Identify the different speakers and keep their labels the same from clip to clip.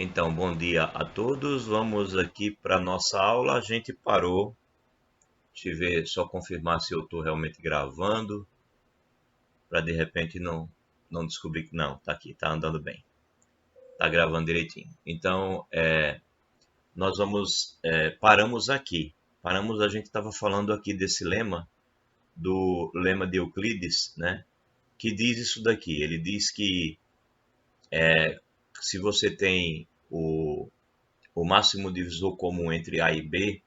Speaker 1: Então, bom dia a todos. Vamos aqui para nossa aula. A gente parou. Deixa eu ver, só confirmar se eu estou realmente gravando, para de repente não descobrir que não, tá aqui, tá andando bem, tá gravando direitinho. Então, nós paramos aqui. Paramos, a gente estava falando aqui desse lema, do lema de Euclides, né? Que diz isso daqui. Ele diz que se você tem o máximo divisor comum entre A e B,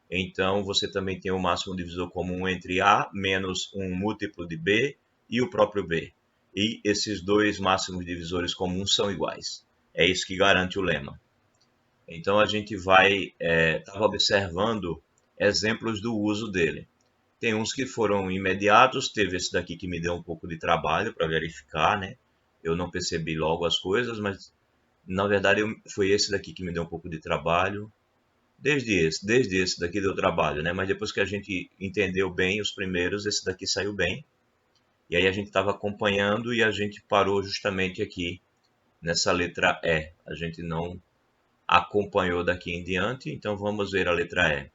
Speaker 1: então você também tem o máximo divisor comum entre A menos um múltiplo de B e o próprio B. E esses dois máximos divisores comuns são iguais. É isso que garante o lema. Então a gente estava observando exemplos do uso dele. Tem uns que foram imediatos, teve esse daqui que me deu um pouco de trabalho para verificar, né? Eu não percebi logo as coisas, mas na verdade foi esse daqui que me deu um pouco de trabalho. Desde esse daqui deu trabalho, né? Mas depois que a gente entendeu bem os primeiros, esse daqui saiu bem. E aí a gente estava acompanhando e a gente parou justamente aqui nessa letra E. A gente não acompanhou daqui em diante, então vamos ver a letra E.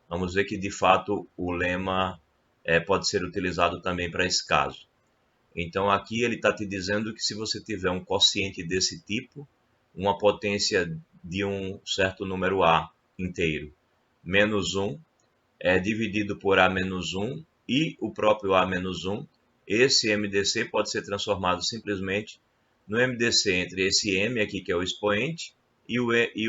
Speaker 1: Vamos ver que de fato o lema pode ser utilizado também para esse caso. Então aqui ele está te dizendo que se você tiver um quociente desse tipo, uma potência de um certo número A inteiro, menos 1, é dividido por A menos 1 e o próprio A menos 1, esse MDC pode ser transformado simplesmente no MDC entre esse M aqui, que é o expoente, e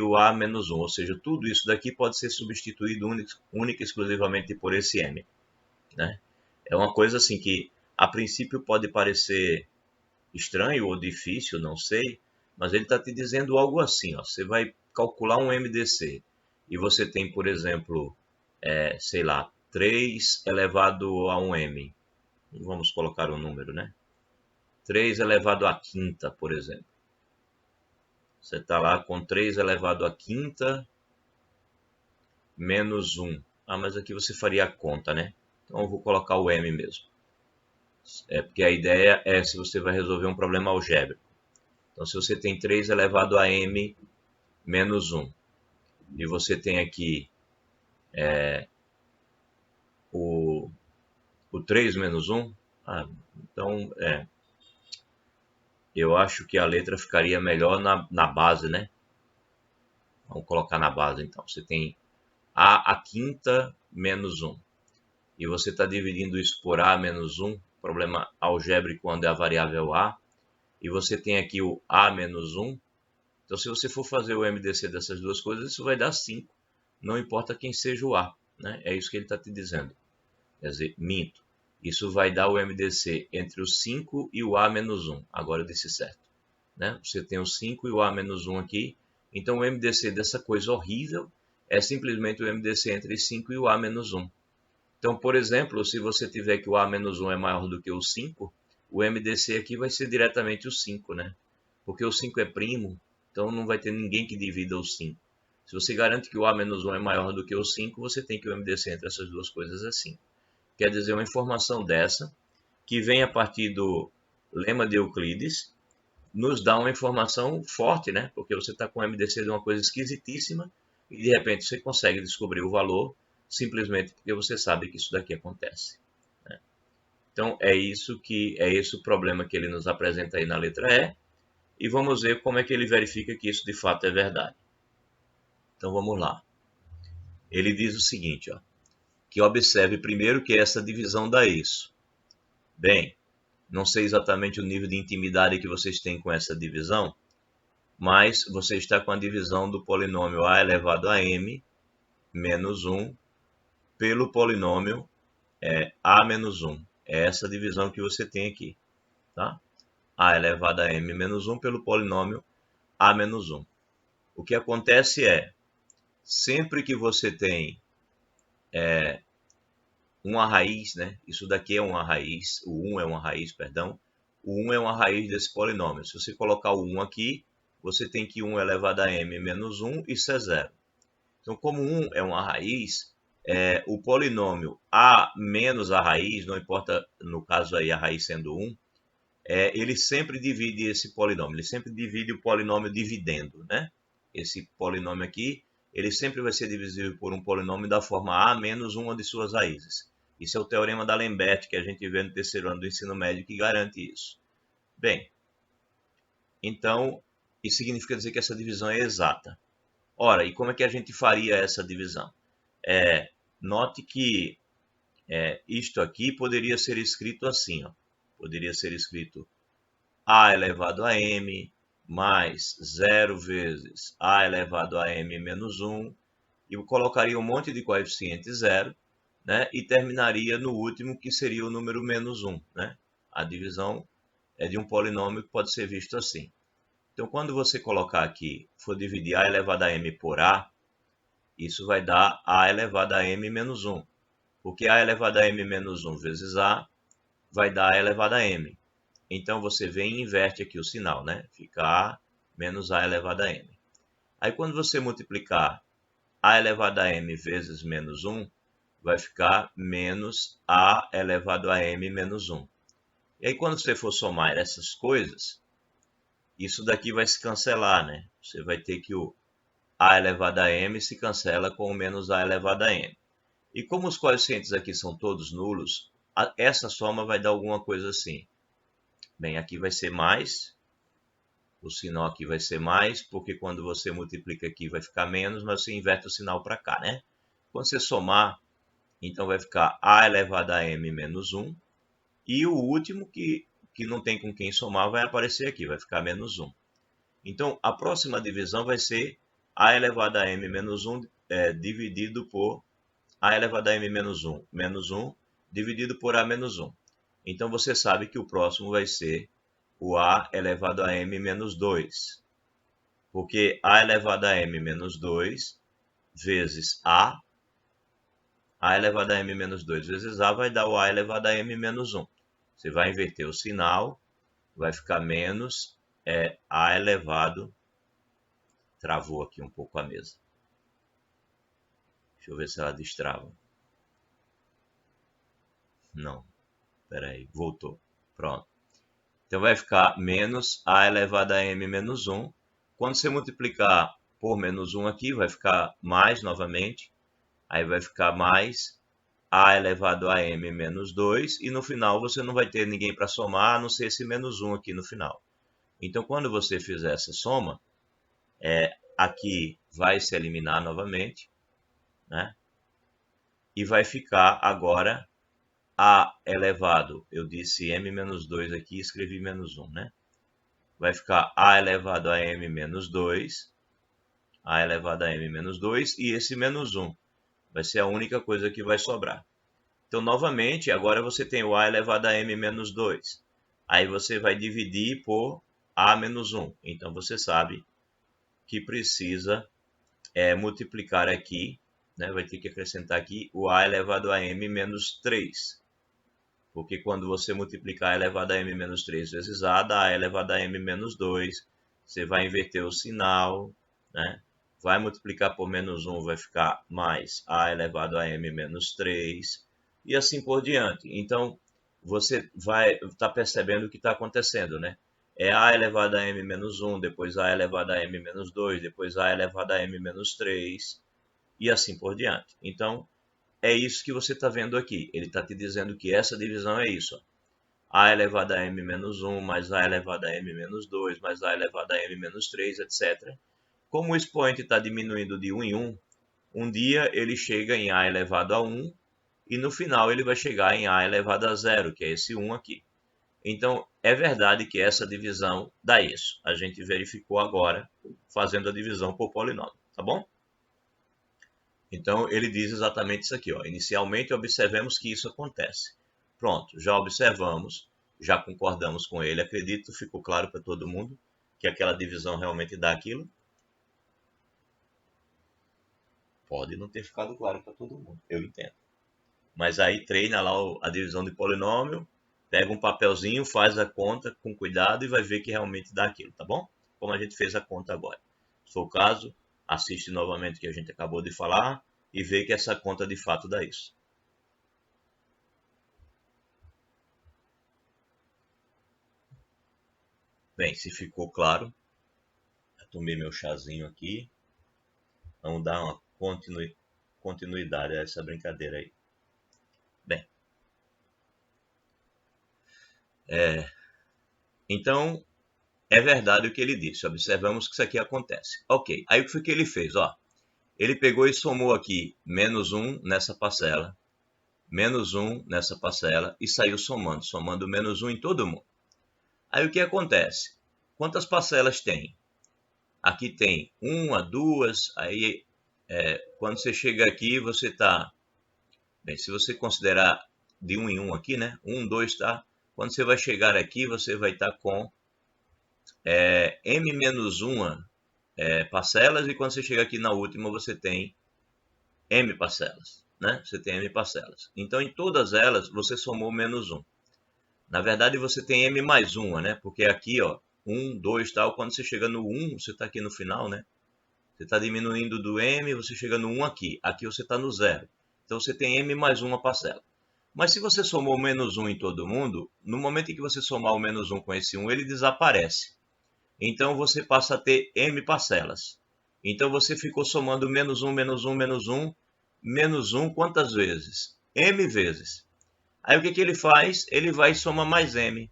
Speaker 1: o A menos 1, ou seja, tudo isso daqui pode ser substituído única e exclusivamente por esse M, né? É uma coisa assim que a princípio pode parecer estranho ou difícil, não sei, mas ele está te dizendo algo assim, ó, você vai calcular um MDC e você tem, por exemplo, sei lá, 3 elevado a um m. Vamos colocar um número, né? 3 elevado à quinta, por exemplo. Você está lá com 3 elevado à quinta menos 1. Ah, mas aqui você faria a conta, né? Então eu vou colocar o m mesmo. Porque a ideia é se você vai resolver um problema algébrico. Então, se você tem 3 elevado a m menos 1, e você tem aqui o, o 3 menos 1, então eu acho que a letra ficaria melhor na base, né? Vamos colocar na base, então. Você tem a quinta menos 1. E você está dividindo isso por a menos 1, problema algébrico quando é a variável a. E você tem aqui o a menos 1. Então, se você for fazer o MDC dessas duas coisas, isso vai dar 5. Não importa quem seja o a, né? É isso que ele está te dizendo. Quer dizer, minto. Isso vai dar o MDC entre o 5 e o a menos 1. Agora eu disse certo, né? Você tem o 5 e o a menos 1 aqui. Então, o MDC dessa coisa horrível é simplesmente o MDC entre 5 e o a menos 1. Então, por exemplo, se você tiver que o a menos 1 é maior do que o 5, o MDC aqui vai ser diretamente o 5, né? Porque o 5 é primo, então não vai ter ninguém que divida o 5. Se você garante que o a menos 1 é maior do que o 5, você tem que o MDC entre essas duas coisas é 5. Quer dizer, uma informação dessa, que vem a partir do lema de Euclides, nos dá uma informação forte, né? Porque você está com o MDC de uma coisa esquisitíssima e de repente você consegue descobrir o valor simplesmente porque você sabe que isso daqui acontece, né? Então é esse o problema que ele nos apresenta aí na letra E, e vamos ver como é que ele verifica que isso de fato é verdade. Então vamos lá. Ele diz o seguinte, ó, que observe primeiro que essa divisão dá isso. Bem, não sei exatamente o nível de intimidade que vocês têm com essa divisão, mas você está com a divisão do polinômio a elevado a m menos 1 pelo polinômio a menos 1. É essa divisão que você tem aqui, tá? A elevado a m menos 1 pelo polinômio a menos 1. O que acontece é, sempre que você tem uma raiz, né? Isso daqui é uma raiz, o 1 é uma raiz, perdão. O 1 é uma raiz desse polinômio. Se você colocar o 1 aqui, você tem que 1 elevado a m menos 1, isso é zero. Então, como 1 é uma raiz, o polinômio a menos a raiz, não importa no caso aí a raiz sendo 1, ele sempre divide esse polinômio, ele sempre divide o polinômio dividendo, né? esse polinômio aqui, ele sempre vai ser divisível por um polinômio da forma a menos uma de suas raízes. Isso é o teorema da Lambert, que a gente vê no terceiro ano do ensino médio, que garante isso. Bem, então, isso significa dizer que essa divisão é exata. Ora, e como é que a gente faria essa divisão? Note que isto aqui poderia ser escrito assim, ó. Poderia ser escrito a elevado a m mais 0 vezes a elevado a m menos 1, e eu colocaria um monte de coeficiente zero, né, e terminaria no último, que seria o número menos 1. Né? A divisão é de um polinômio que pode ser visto assim. Então, quando você colocar aqui, for dividir a elevado a m por a, isso vai dar a elevado a m menos 1. Porque a elevado a m menos 1 vezes a vai dar a elevado a m. Então, você vem e inverte aqui o sinal, né? Fica a menos a elevado a m. Aí, quando você multiplicar a elevado a m vezes menos 1, vai ficar menos a elevado a m menos 1. E aí, quando você for somar essas coisas, isso daqui vai se cancelar, né? Você vai ter que o a elevado a m se cancela com o menos a elevado a m. E como os coeficientes aqui são todos nulos, essa soma vai dar alguma coisa assim. Bem, aqui vai ser mais, o sinal aqui vai ser mais, porque quando você multiplica aqui vai ficar menos, mas você inverte o sinal para cá, né? Quando você somar, então vai ficar a elevado a m menos 1, e o último, que não tem com quem somar, vai aparecer aqui, vai ficar menos 1. Então, a próxima divisão vai ser a elevado a m menos 1 dividido por a elevado a m menos 1 dividido por a menos 1. Então, você sabe que o próximo vai ser o a elevado a m menos 2. Porque a elevado a m menos 2 vezes a elevado a m menos 2 vezes a vai dar o a elevado a m menos 1. Você vai inverter o sinal, vai ficar menos a elevado. Travou aqui um pouco a mesa. Deixa eu ver se ela destrava. Não. Espera aí, voltou. Pronto. Então vai ficar menos a elevado a m menos 1. Quando você multiplicar por menos 1 aqui, vai ficar mais novamente. Aí vai ficar mais a elevado a m menos 2. E no final você não vai ter ninguém para somar, a não ser esse menos 1 aqui no final. Então, quando você fizer essa soma, aqui vai se eliminar novamente, né? E vai ficar agora a elevado, eu disse m menos 2 aqui, escrevi menos 1, né? Vai ficar a elevado a m menos 2, a elevado a m menos 2, e esse menos 1 vai ser a única coisa que vai sobrar. Então, novamente, agora você tem o a elevado a m menos 2. Aí você vai dividir por a menos 1. Então, você sabe que precisa multiplicar aqui, né? Vai ter que acrescentar aqui o a elevado a m menos 3. Porque quando você multiplicar a elevado a m menos 3 vezes a, dá a elevado a m menos 2. Você vai inverter o sinal, né? Vai multiplicar por menos 1, vai ficar mais a elevado a m menos 3. E assim por diante. Então, você vai estar percebendo o que está acontecendo, né? É a elevado a m menos 1, depois a elevado a m menos 2, depois a elevado a m menos 3, e assim por diante. Então, é isso que você está vendo aqui. Ele está te dizendo que essa divisão é isso. A elevado a m menos 1 mais a elevado a m menos 2 mais a elevado a m menos 3, etc. Como o expoente está diminuindo de 1 em 1, um dia ele chega em a elevado a 1 e no final ele vai chegar em a elevado a 0, que é esse 1 aqui. Então, é verdade que essa divisão dá isso. A gente verificou agora fazendo a divisão por polinômio, tá bom? Então, ele diz exatamente isso aqui, ó. Inicialmente, observemos que isso acontece. Pronto, já observamos, já concordamos com ele. Acredito, ficou claro para todo mundo que aquela divisão realmente dá aquilo. Pode não ter ficado claro para todo mundo, eu entendo. Mas aí treina lá a divisão de polinômio, pega um papelzinho, faz a conta com cuidado e vai ver que realmente dá aquilo, tá bom? Como a gente fez a conta agora. Se for o caso, assiste novamente o que a gente acabou de falar e vê que essa conta de fato dá isso. Bem, se ficou claro, tomei meu chazinho aqui. Vamos dar uma continuidade a essa brincadeira aí. Bem, então é verdade o que ele disse. Observamos que isso aqui acontece. Ok, aí o que foi que ele fez? Ó, ele pegou e somou aqui menos 1 nessa parcela, menos 1 nessa parcela e saiu somando menos 1 em todo mundo. Aí o que acontece? Quantas parcelas tem? Aqui tem uma, duas, aí quando você chega aqui você está... Bem, se você considerar de 1 em 1 aqui, né? 1, 2, tá? Quando você vai chegar aqui, você vai estar com m menos 1 parcelas, e quando você chega aqui na última, você tem m parcelas, né? Você tem m parcelas. Então, em todas elas, você somou menos 1. Na verdade, você tem m mais 1, né? Porque aqui, ó, 1, 2, tal, quando você chega no 1, você está aqui no final, né? Você está diminuindo do m, você chega no 1 aqui. Aqui você está no 0. Então, você tem m mais 1 parcela. Mas se você somou menos 1 em todo mundo, no momento em que você somar o menos 1 com esse 1, ele desaparece. Então, você passa a ter m parcelas. Então, você ficou somando menos 1, menos 1, menos 1, menos 1 quantas vezes? M vezes. Aí, o que ele faz? Ele vai e soma mais m.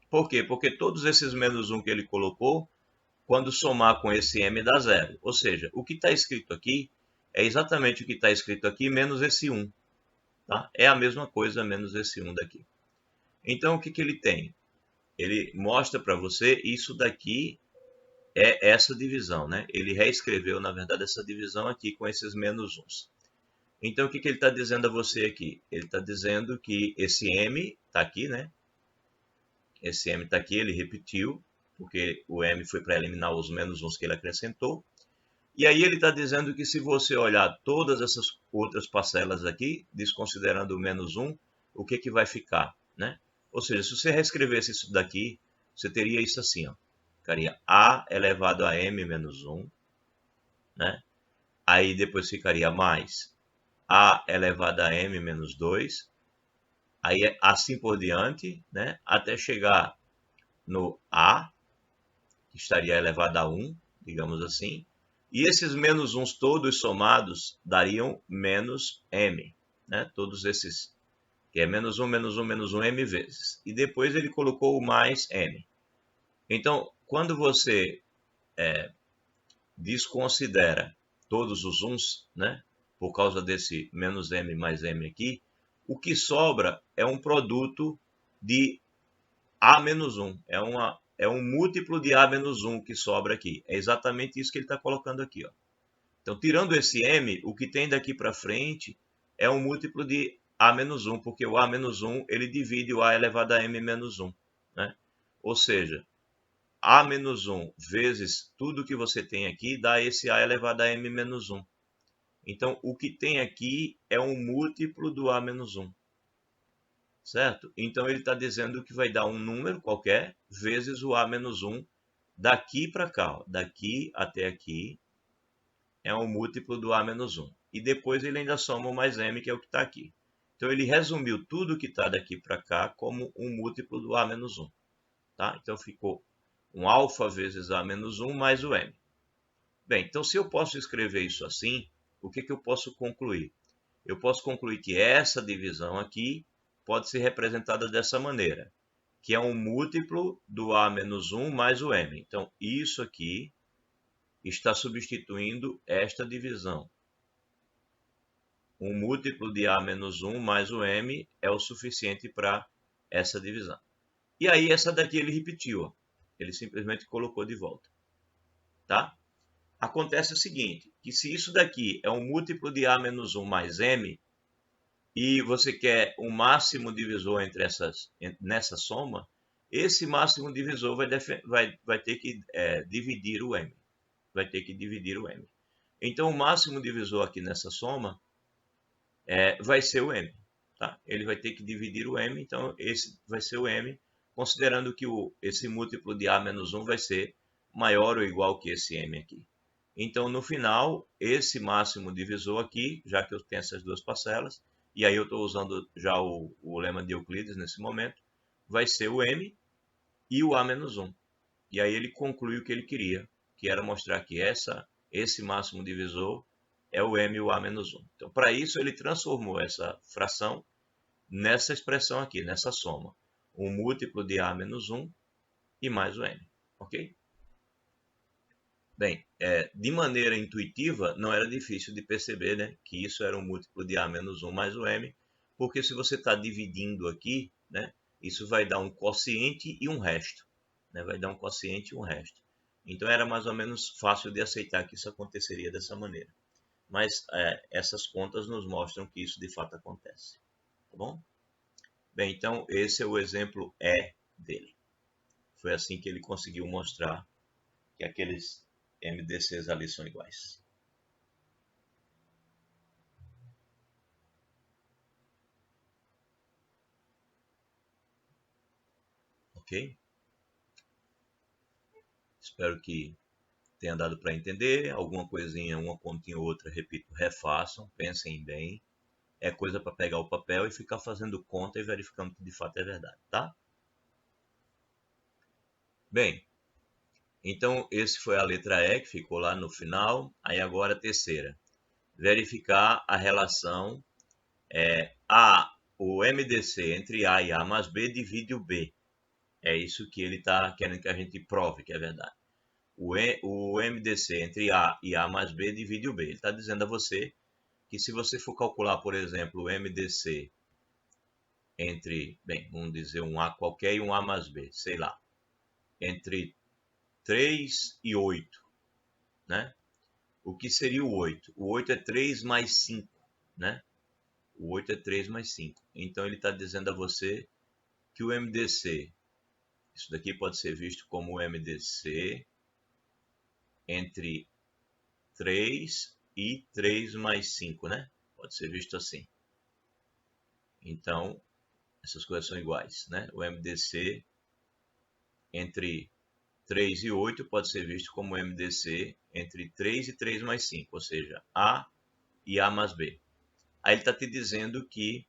Speaker 1: Por quê? Porque todos esses menos 1 que ele colocou, quando somar com esse m dá zero. Ou seja, o que está escrito aqui é exatamente o que está escrito aqui, menos esse 1. Tá? É a mesma coisa, menos esse 1 daqui. Então, o que ele tem? Ele mostra para você, isso daqui é essa divisão, né? Ele reescreveu, na verdade, essa divisão aqui com esses menos 1. Então, o que ele está dizendo a você aqui? Ele está dizendo que esse m está aqui, né? Esse m está aqui, ele repetiu, porque o m foi para eliminar os menos 1 que ele acrescentou. E aí ele está dizendo que se você olhar todas essas outras parcelas aqui, desconsiderando o menos 1, o que vai ficar, né? Ou seja, se você reescrevesse isso daqui, você teria isso assim, ó. Ficaria a elevado a m menos 1, né? Aí depois ficaria mais a elevado a m menos 2, aí assim por diante, né? Até chegar no a, que estaria elevado a 1, digamos assim. E esses menos 1 todos somados dariam menos m, né? Todos esses, que é menos 1, menos 1, menos 1, m vezes. E depois ele colocou o mais m. Então, quando você desconsidera todos os 1's, né? Por causa desse menos m mais m aqui, o que sobra é um produto de a menos 1. É um múltiplo de a menos 1 que sobra aqui. É exatamente isso que ele está colocando aqui, ó. Então, tirando esse m, o que tem daqui para frente é um múltiplo de a menos 1, porque o a menos 1 ele divide o a elevado a m menos 1, né? Ou seja, a menos 1 vezes tudo que você tem aqui dá esse a elevado a m menos 1. Então, o que tem aqui é um múltiplo do a menos 1, certo? Então, ele está dizendo que vai dar um número qualquer vezes o a menos 1 daqui para cá, ó. Daqui até aqui é um múltiplo do a menos 1. E depois ele ainda soma o mais m, que é o que está aqui. Então, ele resumiu tudo que está daqui para cá como um múltiplo do a menos 1. Tá? Então, ficou um alfa vezes a menos 1 mais o m. Bem, então se eu posso escrever isso assim, o que eu posso concluir? Eu posso concluir que essa divisão aqui pode ser representada dessa maneira, que é um múltiplo do a menos 1 mais o m. Então, isso aqui está substituindo esta divisão. Um múltiplo de a menos 1 mais o m é o suficiente para essa divisão. E aí, essa daqui ele repetiu, ó. Ele simplesmente colocou de volta. Tá? Acontece o seguinte, que se isso daqui é um múltiplo de a menos 1 mais m, e você quer um máximo divisor nessa soma, esse máximo divisor vai ter que dividir o m. Vai ter que dividir o m. Então, o máximo divisor aqui nessa soma vai ser o m. Tá? Ele vai ter que dividir o m, então esse vai ser o m, considerando que esse múltiplo de a menos 1 vai ser maior ou igual que esse m aqui. Então, no final, esse máximo divisor aqui, já que eu tenho essas duas parcelas, e aí eu estou usando já o lema de Euclides nesse momento, vai ser o m e o a menos 1. E aí ele conclui o que ele queria, que era mostrar que esse máximo divisor é o m e o a menos 1. Então, para isso, ele transformou essa fração nessa expressão aqui, nessa soma. Um múltiplo de a menos 1 e mais o m. Ok? Bem, de maneira intuitiva, não era difícil de perceber, né, que isso era um múltiplo de a menos 1 mais o m, porque se você está dividindo aqui, né, isso vai dar um quociente e um resto. Né, vai dar um quociente e um resto. Então era mais ou menos fácil de aceitar que isso aconteceria dessa maneira. Mas essas contas nos mostram que isso de fato acontece. Tá bom? Bem, então esse é o exemplo E dele. Foi assim que ele conseguiu mostrar que aqueles MDCs ali são iguais. Ok? Espero que tenha dado para entender. Alguma coisinha, uma continha ou outra, repito, refaçam, pensem bem. É coisa para pegar o papel e ficar fazendo conta e verificando que de fato é verdade, tá? Bem, então esse foi a letra E que ficou lá no final. Aí agora a terceira. Verificar a relação o MDC entre A e A mais B divide o B. É isso que ele está querendo que a gente prove que é verdade. O MDC entre A e A mais B divide o B. Ele está dizendo a você que se você for calcular, por exemplo, o MDC entre, bem, vamos dizer um A qualquer e um A mais B, sei lá, entre 3 e 8, né? O que seria o 8? O 8 é 3 mais 5, né? O 8 é 3 mais 5. Então ele está dizendo a você que o MDC, isso daqui pode ser visto como o MDC entre 3 e 3 mais 5, né? Pode ser visto assim. Então, essas coisas são iguais, né? O MDC entre 3 e 8 pode ser visto como MDC entre 3 e 3 mais 5, ou seja, A e A mais B. Aí ele está te dizendo que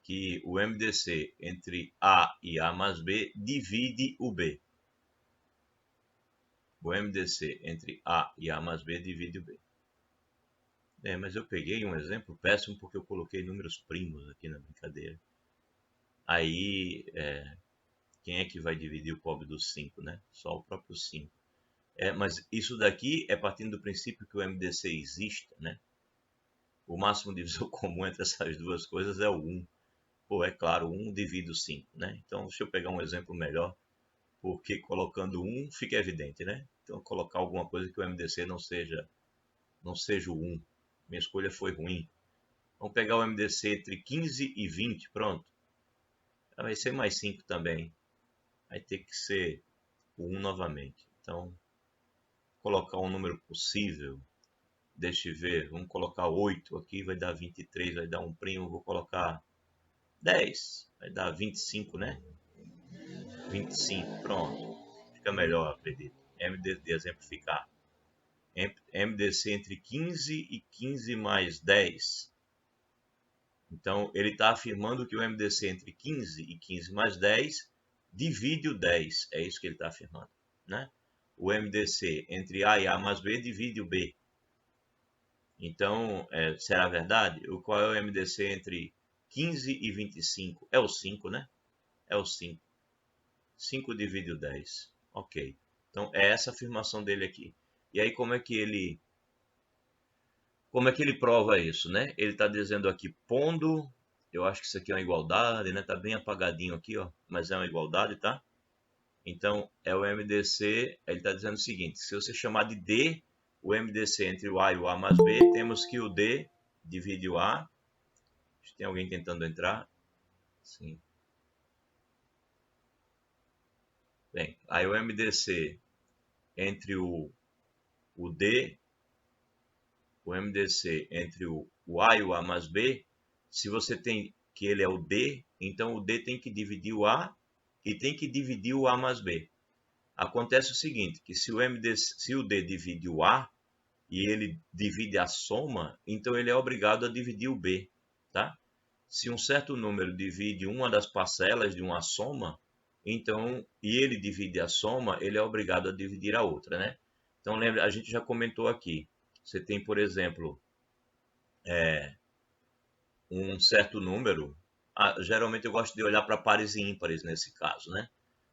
Speaker 1: que o MDC entre A e A mais B divide o B. O MDC entre A e A mais B divide o B. Mas eu peguei um exemplo péssimo porque eu coloquei números primos aqui na brincadeira. Aí, quem é que vai dividir o pobre dos 5, né? Só o próprio 5. Mas isso daqui é partindo do princípio que o MDC exista, né? O máximo divisor comum entre essas duas coisas é o 1. Pô, é claro, 1 divide o 5, né? Então, deixa eu pegar um exemplo melhor, porque colocando 1 fica evidente, né? Então, colocar alguma coisa que o MDC não seja o 1. Minha escolha foi ruim. Vamos pegar o MDC entre 15 e 20, pronto. Vai ser mais 5 também. Vai ter que ser o 1 novamente. Então, colocar um número possível. Deixa eu ver, vamos colocar 8 aqui, vai dar 23, vai dar um primo, vou colocar 10, vai dar 25, né? 25, pronto. Fica melhor, acredito. MD exemplificar. MDC entre 15 e 15 mais 10. Então, ele está afirmando que o MDC entre 15 e 15 mais 10 divide o 10. É isso que ele está afirmando, né? O MDC entre A e A mais B divide o B. Então, será verdade? Qual é o MDC entre 15 e 25? É o 5, né? É o 5. 5 divide o 10. Ok. Então, é essa a afirmação dele aqui. E aí, como é que ele prova isso, né? Ele está dizendo aqui, pondo, eu acho que isso aqui é uma igualdade, né? Tá bem apagadinho aqui, ó, mas é uma igualdade, tá? Então, é o MDC, ele está dizendo o seguinte, se você chamar de D, o MDC entre o A e o A mais B, temos que o D divide o A. Tem alguém tentando entrar? Sim. Bem, aí o MDC entre o D, o MDC entre o A e o A mais B, se você tem que ele é o D, então o D tem que dividir o A e tem que dividir o A mais B. Acontece o seguinte, que se o D divide o A e ele divide a soma, então ele é obrigado a dividir o B, tá? Se um certo número divide uma das parcelas de uma soma, então, e ele divide a soma, ele é obrigado a dividir a outra, né? Então, lembra, a gente já comentou aqui. Você tem, por exemplo, um certo número. Geralmente eu gosto de olhar para pares e ímpares nesse caso, né?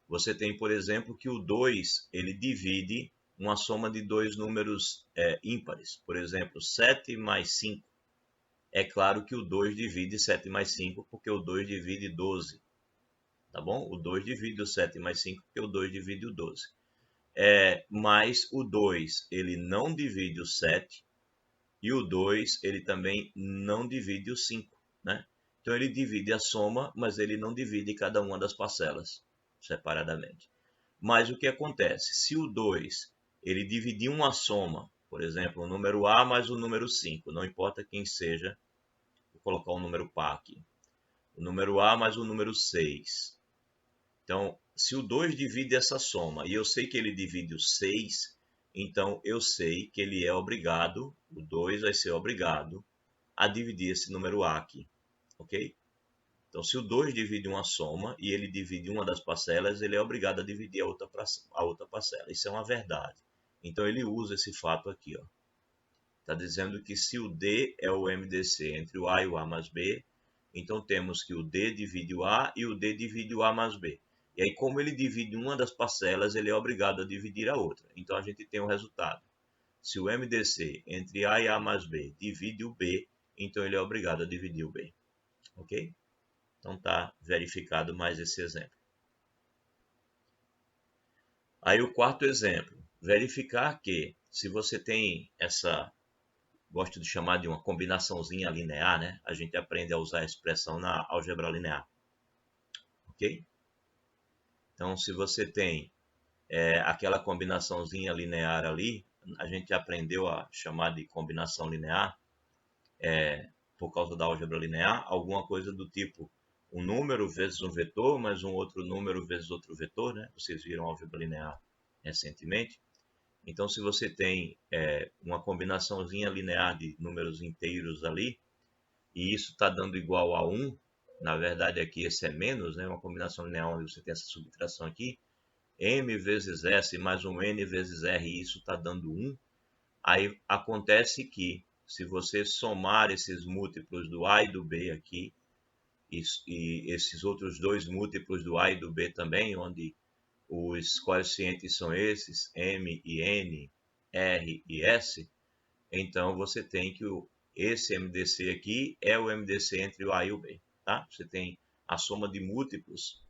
Speaker 1: Você tem, por exemplo, que o 2 ele divide uma soma de dois números ímpares. Por exemplo, 7 mais 5. É claro que o 2 divide 7 mais 5, porque o 2 divide 12. Tá bom? O 2 divide o 7 mais 5, porque o 2 divide o 12. Mas o 2 ele não divide o 7 e o 2 ele também não divide o 5, né? Então ele divide a soma, mas ele não divide cada uma das parcelas separadamente. Mas o que acontece? Se o 2 ele dividir uma soma, por exemplo, o número A mais o número 5, não importa quem seja, vou colocar um número par aqui. O número A mais o número 6. Então, se o 2 divide essa soma e eu sei que ele divide o 6, então eu sei que ele é obrigado, o 2 vai ser obrigado a dividir esse número A aqui, ok? Então, se o 2 divide uma soma e ele divide uma das parcelas, ele é obrigado a dividir a outra parcela. Isso é uma verdade. Então, ele usa esse fato aqui. Está dizendo que se o D é o MDC entre o A e o A mais B, então temos que o D divide o A e o D divide o A mais B. E aí, como ele divide uma das parcelas, ele é obrigado a dividir a outra. Então, a gente tem o resultado. Se o MDC entre A e A mais B divide o B, então ele é obrigado a dividir o B. Ok? Então, está verificado mais esse exemplo. Aí, o quarto exemplo. Verificar que, se você tem essa, gosto de chamar de uma combinaçãozinha linear, né? A gente aprende a usar a expressão na álgebra linear. Ok? Então, se você tem aquela combinaçãozinha linear ali, a gente aprendeu a chamar de combinação linear por causa da álgebra linear, alguma coisa do tipo um número vezes um vetor, mais um outro número vezes outro vetor, né? Vocês viram a álgebra linear recentemente. Então, se você tem uma combinaçãozinha linear de números inteiros ali, e isso está dando igual a 1, na verdade aqui esse é menos, né? Uma combinação linear onde você tem essa subtração aqui, m vezes s mais um n vezes r, e isso está dando 1. Aí acontece que, se você somar esses múltiplos do a e do b aqui, e esses outros dois múltiplos do a e do b também, onde os coeficientes são esses, m e n, r e s, então você tem que esse MDC aqui é o MDC entre o A e o B. Tá? Você tem a soma de múltiplos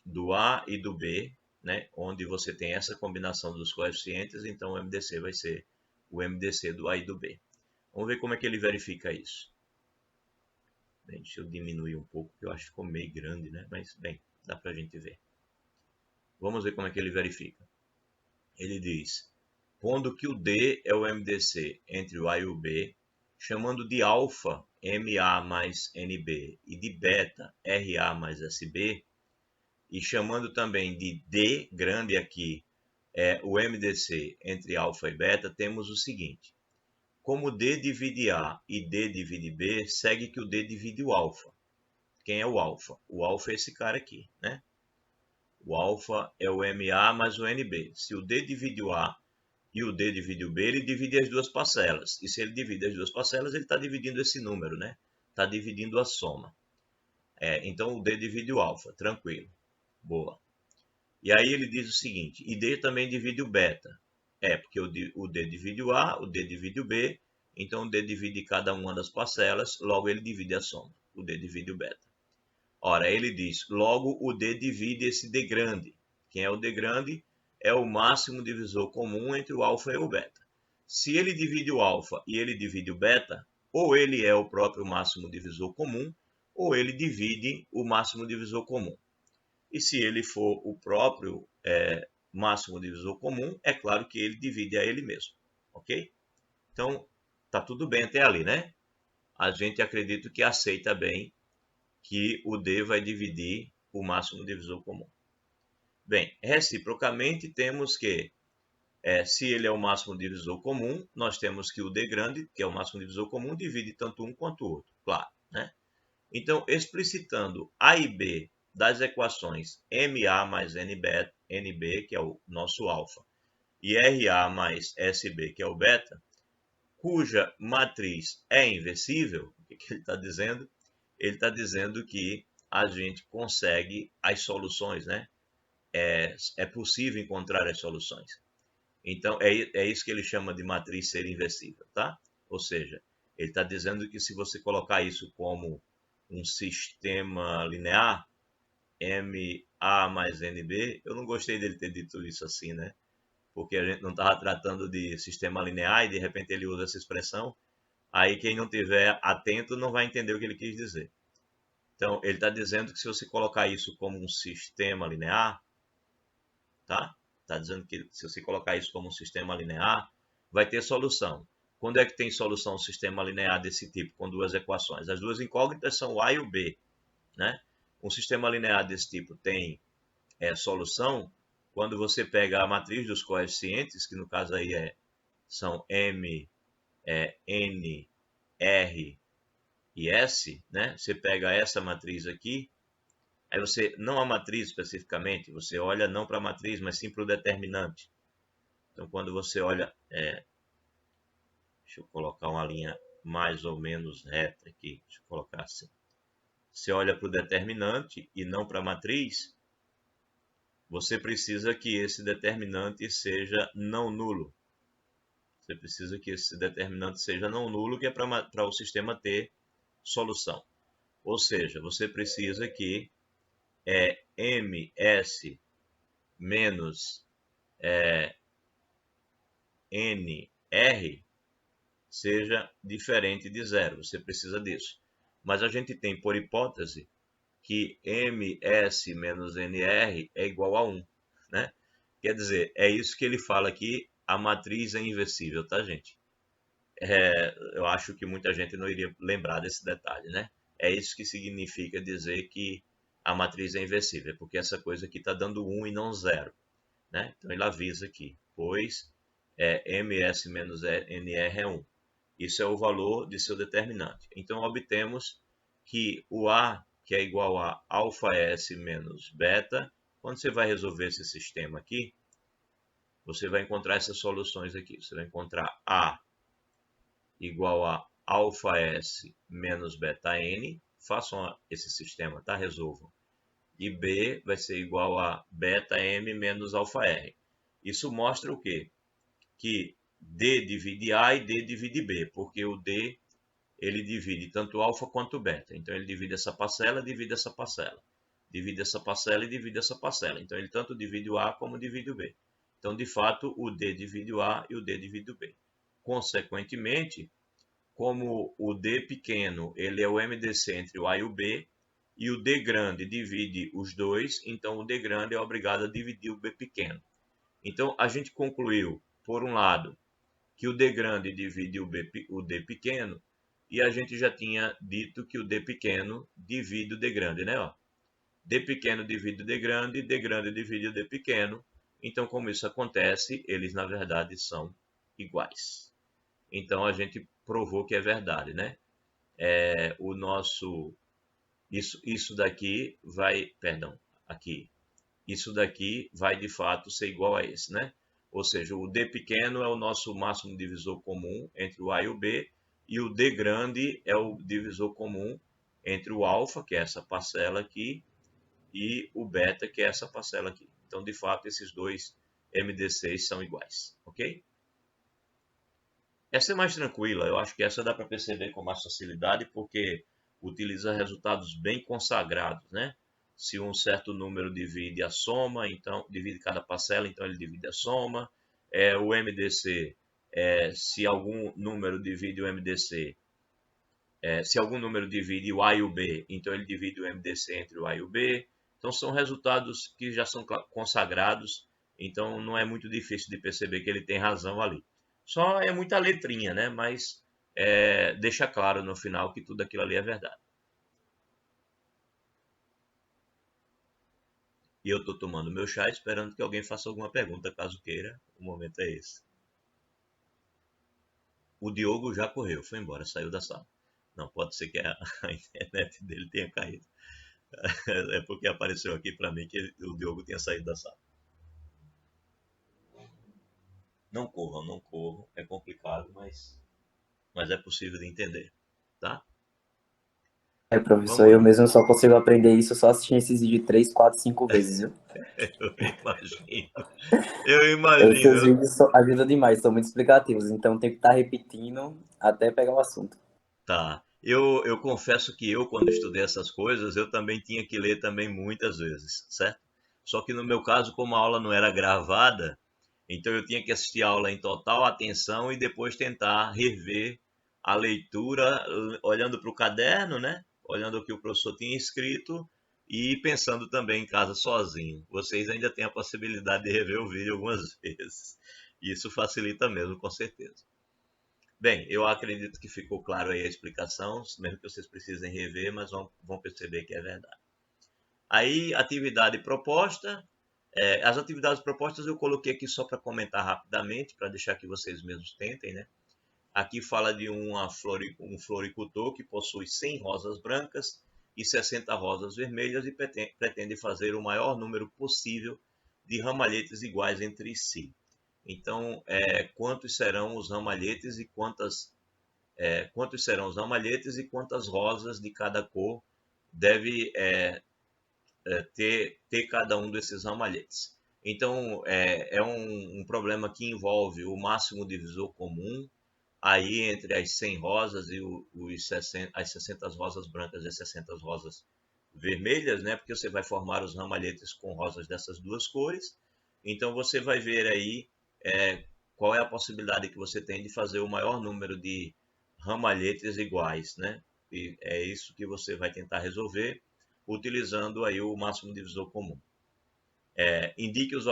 Speaker 1: do A e do B, né? Onde você tem essa combinação dos coeficientes, então o MDC vai ser o MDC do A e do B. Vamos ver como é que ele verifica isso. Bem, deixa eu diminuir um pouco, porque eu acho que ficou meio grande, né? Mas, bem, dá para a gente ver. Vamos ver como é que ele verifica. Ele diz, pondo que o D é o MDC entre o A e o B, chamando de alfa MA mais NB e de beta RA mais SB, e chamando também de D grande aqui o MDC entre alfa e beta, temos o seguinte. Como D divide A e D divide B, segue que o D divide o alfa. Quem é o alfa? O alfa é esse cara aqui, né? O alfa é o MA mais o NB. Se o D divide o A e o D divide o B, ele divide as duas parcelas. E se ele divide as duas parcelas, ele está dividindo esse número, né? Está dividindo a soma. Então, o D divide o alfa, tranquilo. Boa. E aí ele diz o seguinte, e D também divide o beta. Porque o D divide o A, o D divide o B, então o D divide cada uma das parcelas, logo ele divide a soma. O D divide o beta. Ora, ele diz, logo o D divide esse D grande. Quem é o D grande? É o máximo divisor comum entre o alfa e o beta. Se ele divide o alfa e ele divide o beta, ou ele é o próprio máximo divisor comum, ou ele divide o máximo divisor comum. E se ele for o próprio máximo divisor comum, é claro que ele divide a ele mesmo, ok? Então, tá tudo bem até ali, né? A gente acredita que aceita bem que o D vai dividir o máximo divisor comum. Bem, reciprocamente temos que, se ele é o máximo divisor comum, nós temos que o D grande, que é o máximo divisor comum, divide tanto um quanto o outro, claro, né? Então, explicitando A e B das equações MA mais NB, que é o nosso alfa, e RA mais SB, que é o beta, cuja matriz é inversível, o que ele está dizendo? Ele está dizendo que a gente consegue as soluções, né? É possível encontrar as soluções. Então, é isso que ele chama de matriz ser inversível, tá? Ou seja, ele está dizendo que se você colocar isso como um sistema linear, MA mais NB, eu não gostei dele ter dito isso assim, né? Porque a gente não estava tratando de sistema linear e de repente ele usa essa expressão, aí quem não tiver atento não vai entender o que ele quis dizer. Então, ele está dizendo que se você colocar isso como um sistema linear, tá? Está dizendo que se você colocar isso como um sistema linear, vai ter solução. Quando é que tem solução um sistema linear desse tipo, com duas equações? As duas incógnitas são o A e o B, né? Um sistema linear desse tipo tem solução quando você pega a matriz dos coeficientes, que no caso aí são M, N, R e S, né? Você pega essa matriz aqui, aí você, não a matriz especificamente, você olha não para a matriz, mas sim para o determinante. Então, quando você olha, deixa eu colocar uma linha mais ou menos reta aqui, deixa eu colocar assim. Você olha para o determinante e não para a matriz, você precisa que esse determinante seja não nulo. Você precisa que esse determinante seja não nulo, que é para o sistema ter solução. Ou seja, você precisa que ms menos nr seja diferente de zero. Você precisa disso. Mas a gente tem, por hipótese, que ms menos nr é igual a 1. Né? Quer dizer, é isso que ele fala aqui, a matriz é inversível, tá, gente? Eu acho que muita gente não iria lembrar desse detalhe, né? É isso que significa dizer que a matriz é inversível, porque essa coisa aqui está dando 1 e não 0. Né? Então ele avisa aqui, pois ms menos nr é 1. Isso é o valor de seu determinante. Então obtemos que o A, que é igual a alfa S menos beta, quando você vai resolver esse sistema aqui, você vai encontrar essas soluções aqui. Você vai encontrar A igual a alfa S menos beta N. Façam esse sistema, tá? Resolvam. E B vai ser igual a beta M menos alfa R. Isso mostra o quê? Que D divide A e D divide B, porque o D ele divide tanto alfa quanto beta. Então ele divide essa parcela, divide essa parcela. Divide essa parcela e divide essa parcela. Então ele tanto divide o A como divide o B. Então, de fato, o D divide o A e o D divide o B. Consequentemente, como o D pequeno ele é o MDC entre o A e o B, e o D grande divide os dois, então o D grande é obrigado a dividir o B pequeno. Então, a gente concluiu, por um lado, que o D grande divide o D pequeno, e a gente já tinha dito que o D pequeno divide o D grande, né? Ó, D pequeno divide o D grande divide o D pequeno. Então, como isso acontece, eles na verdade são iguais. Então, a gente provou que é verdade, né? O nosso isso daqui vai, perdão, aqui. Isso daqui vai de fato ser igual a esse, né? Ou seja, o D pequeno é o nosso máximo divisor comum entre o A e o B, e o D grande é o divisor comum entre o alfa, que é essa parcela aqui, e o beta, que é essa parcela aqui. Então, de fato, esses dois MD6 são iguais, ok? Essa é mais tranquila, eu acho que essa dá para perceber com mais facilidade, porque utiliza resultados bem consagrados, né? Se um certo número divide a soma, então divide cada parcela, então ele divide a soma. O MDC, se algum número divide o MDC, se algum número divide o A e o B, então ele divide o MDC entre o A e o B. Então são resultados que já são consagrados, então não é muito difícil de perceber que ele tem razão ali. Só é muita letrinha, né? Mas deixa claro no final que tudo aquilo ali é verdade. E eu estou tomando meu chá esperando que alguém faça alguma pergunta, caso queira. O momento é esse. O Diogo já correu, foi embora, saiu da sala. Não, pode ser que a internet dele tenha caído. É porque apareceu aqui para mim que o Diogo tinha saído da sala. Não corram, não corram. É complicado, mas é possível de entender, tá?
Speaker 2: É, professor,
Speaker 1: Vamos
Speaker 2: eu
Speaker 1: lá.
Speaker 2: mesmo só consigo aprender isso só assistindo esses vídeos 3, 4, 5 vezes, viu?
Speaker 1: Eu imagino. Eu
Speaker 2: Os seus
Speaker 1: imagino.
Speaker 2: vídeos ajudam demais, são muito explicativos, então tem que estar repetindo até pegar o assunto.
Speaker 1: Tá. Eu confesso que eu, quando estudei essas coisas, eu também tinha que ler também muitas vezes, certo? Só que no meu caso, como a aula não era gravada, então eu tinha que assistir a aula em total atenção e depois tentar rever a leitura, olhando para o caderno, né? Olhando o que o professor tinha escrito e pensando também em casa sozinho. Vocês ainda têm a possibilidade de rever o vídeo algumas vezes. Isso facilita mesmo, com certeza. Bem, eu acredito que ficou claro aí a explicação, mesmo que vocês precisem rever, mas vão perceber que é verdade. Aí, atividade proposta. As atividades propostas eu coloquei aqui só para comentar rapidamente, para deixar que vocês mesmos tentem, né? Aqui fala de um floricultor que possui 100 rosas brancas e 60 rosas vermelhas e pretende fazer o maior número possível de ramalhetes iguais entre si. Então, quantos serão os ramalhetes e quantas rosas de cada cor deve ter cada um desses ramalhetes. Então, é um problema que envolve o máximo divisor comum, aí entre as 100 rosas e as 60 rosas brancas e as 60 rosas vermelhas, né? Porque você vai formar os ramalhetes com rosas dessas duas cores. Então, você vai ver aí é, qual é a possibilidade que você tem de fazer o maior número de ramalhetes iguais, né? E é isso que você vai tentar resolver utilizando aí o máximo divisor comum. Indique os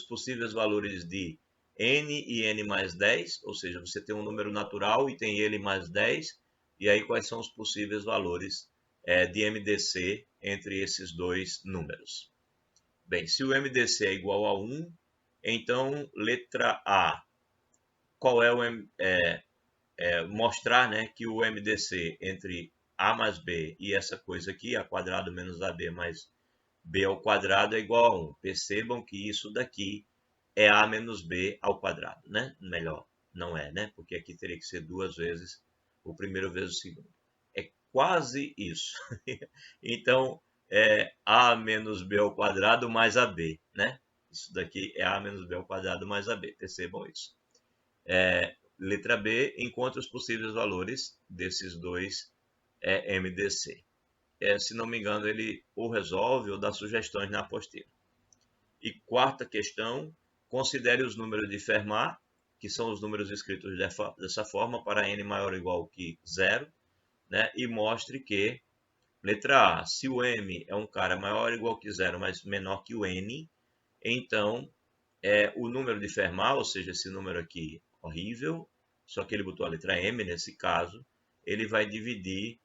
Speaker 1: possíveis valores de n e n mais 10, ou seja, você tem um número natural e tem ele mais 10, e aí quais são os possíveis valores de MDC entre esses dois números. Bem, se o MDC é igual a 1, então letra A, qual é mostrar, né, que o MDC entre A mais B e essa coisa aqui, A quadrado menos AB mais B ao quadrado é igual a 1. Percebam que isso daqui é A menos B ao quadrado, né? Melhor, não é, né? Porque aqui teria que ser duas vezes o primeiro vezes o segundo. É quase isso. Então, é A menos B ao quadrado mais AB, né? Isso daqui é A menos B ao quadrado mais AB. Percebam isso. Letra B, encontre os possíveis valores desses dois MDC. Se não me engano, ele ou resolve ou dá sugestões na apostila. E quarta questão, considere os números de Fermat, que são os números escritos dessa forma, para n maior ou igual que zero, né? E mostre que, letra A, se o m é um cara maior ou igual que zero, mas menor que o n, então o número de Fermat, ou seja, esse número aqui horrível, só que ele botou a letra m nesse caso, ele vai dividir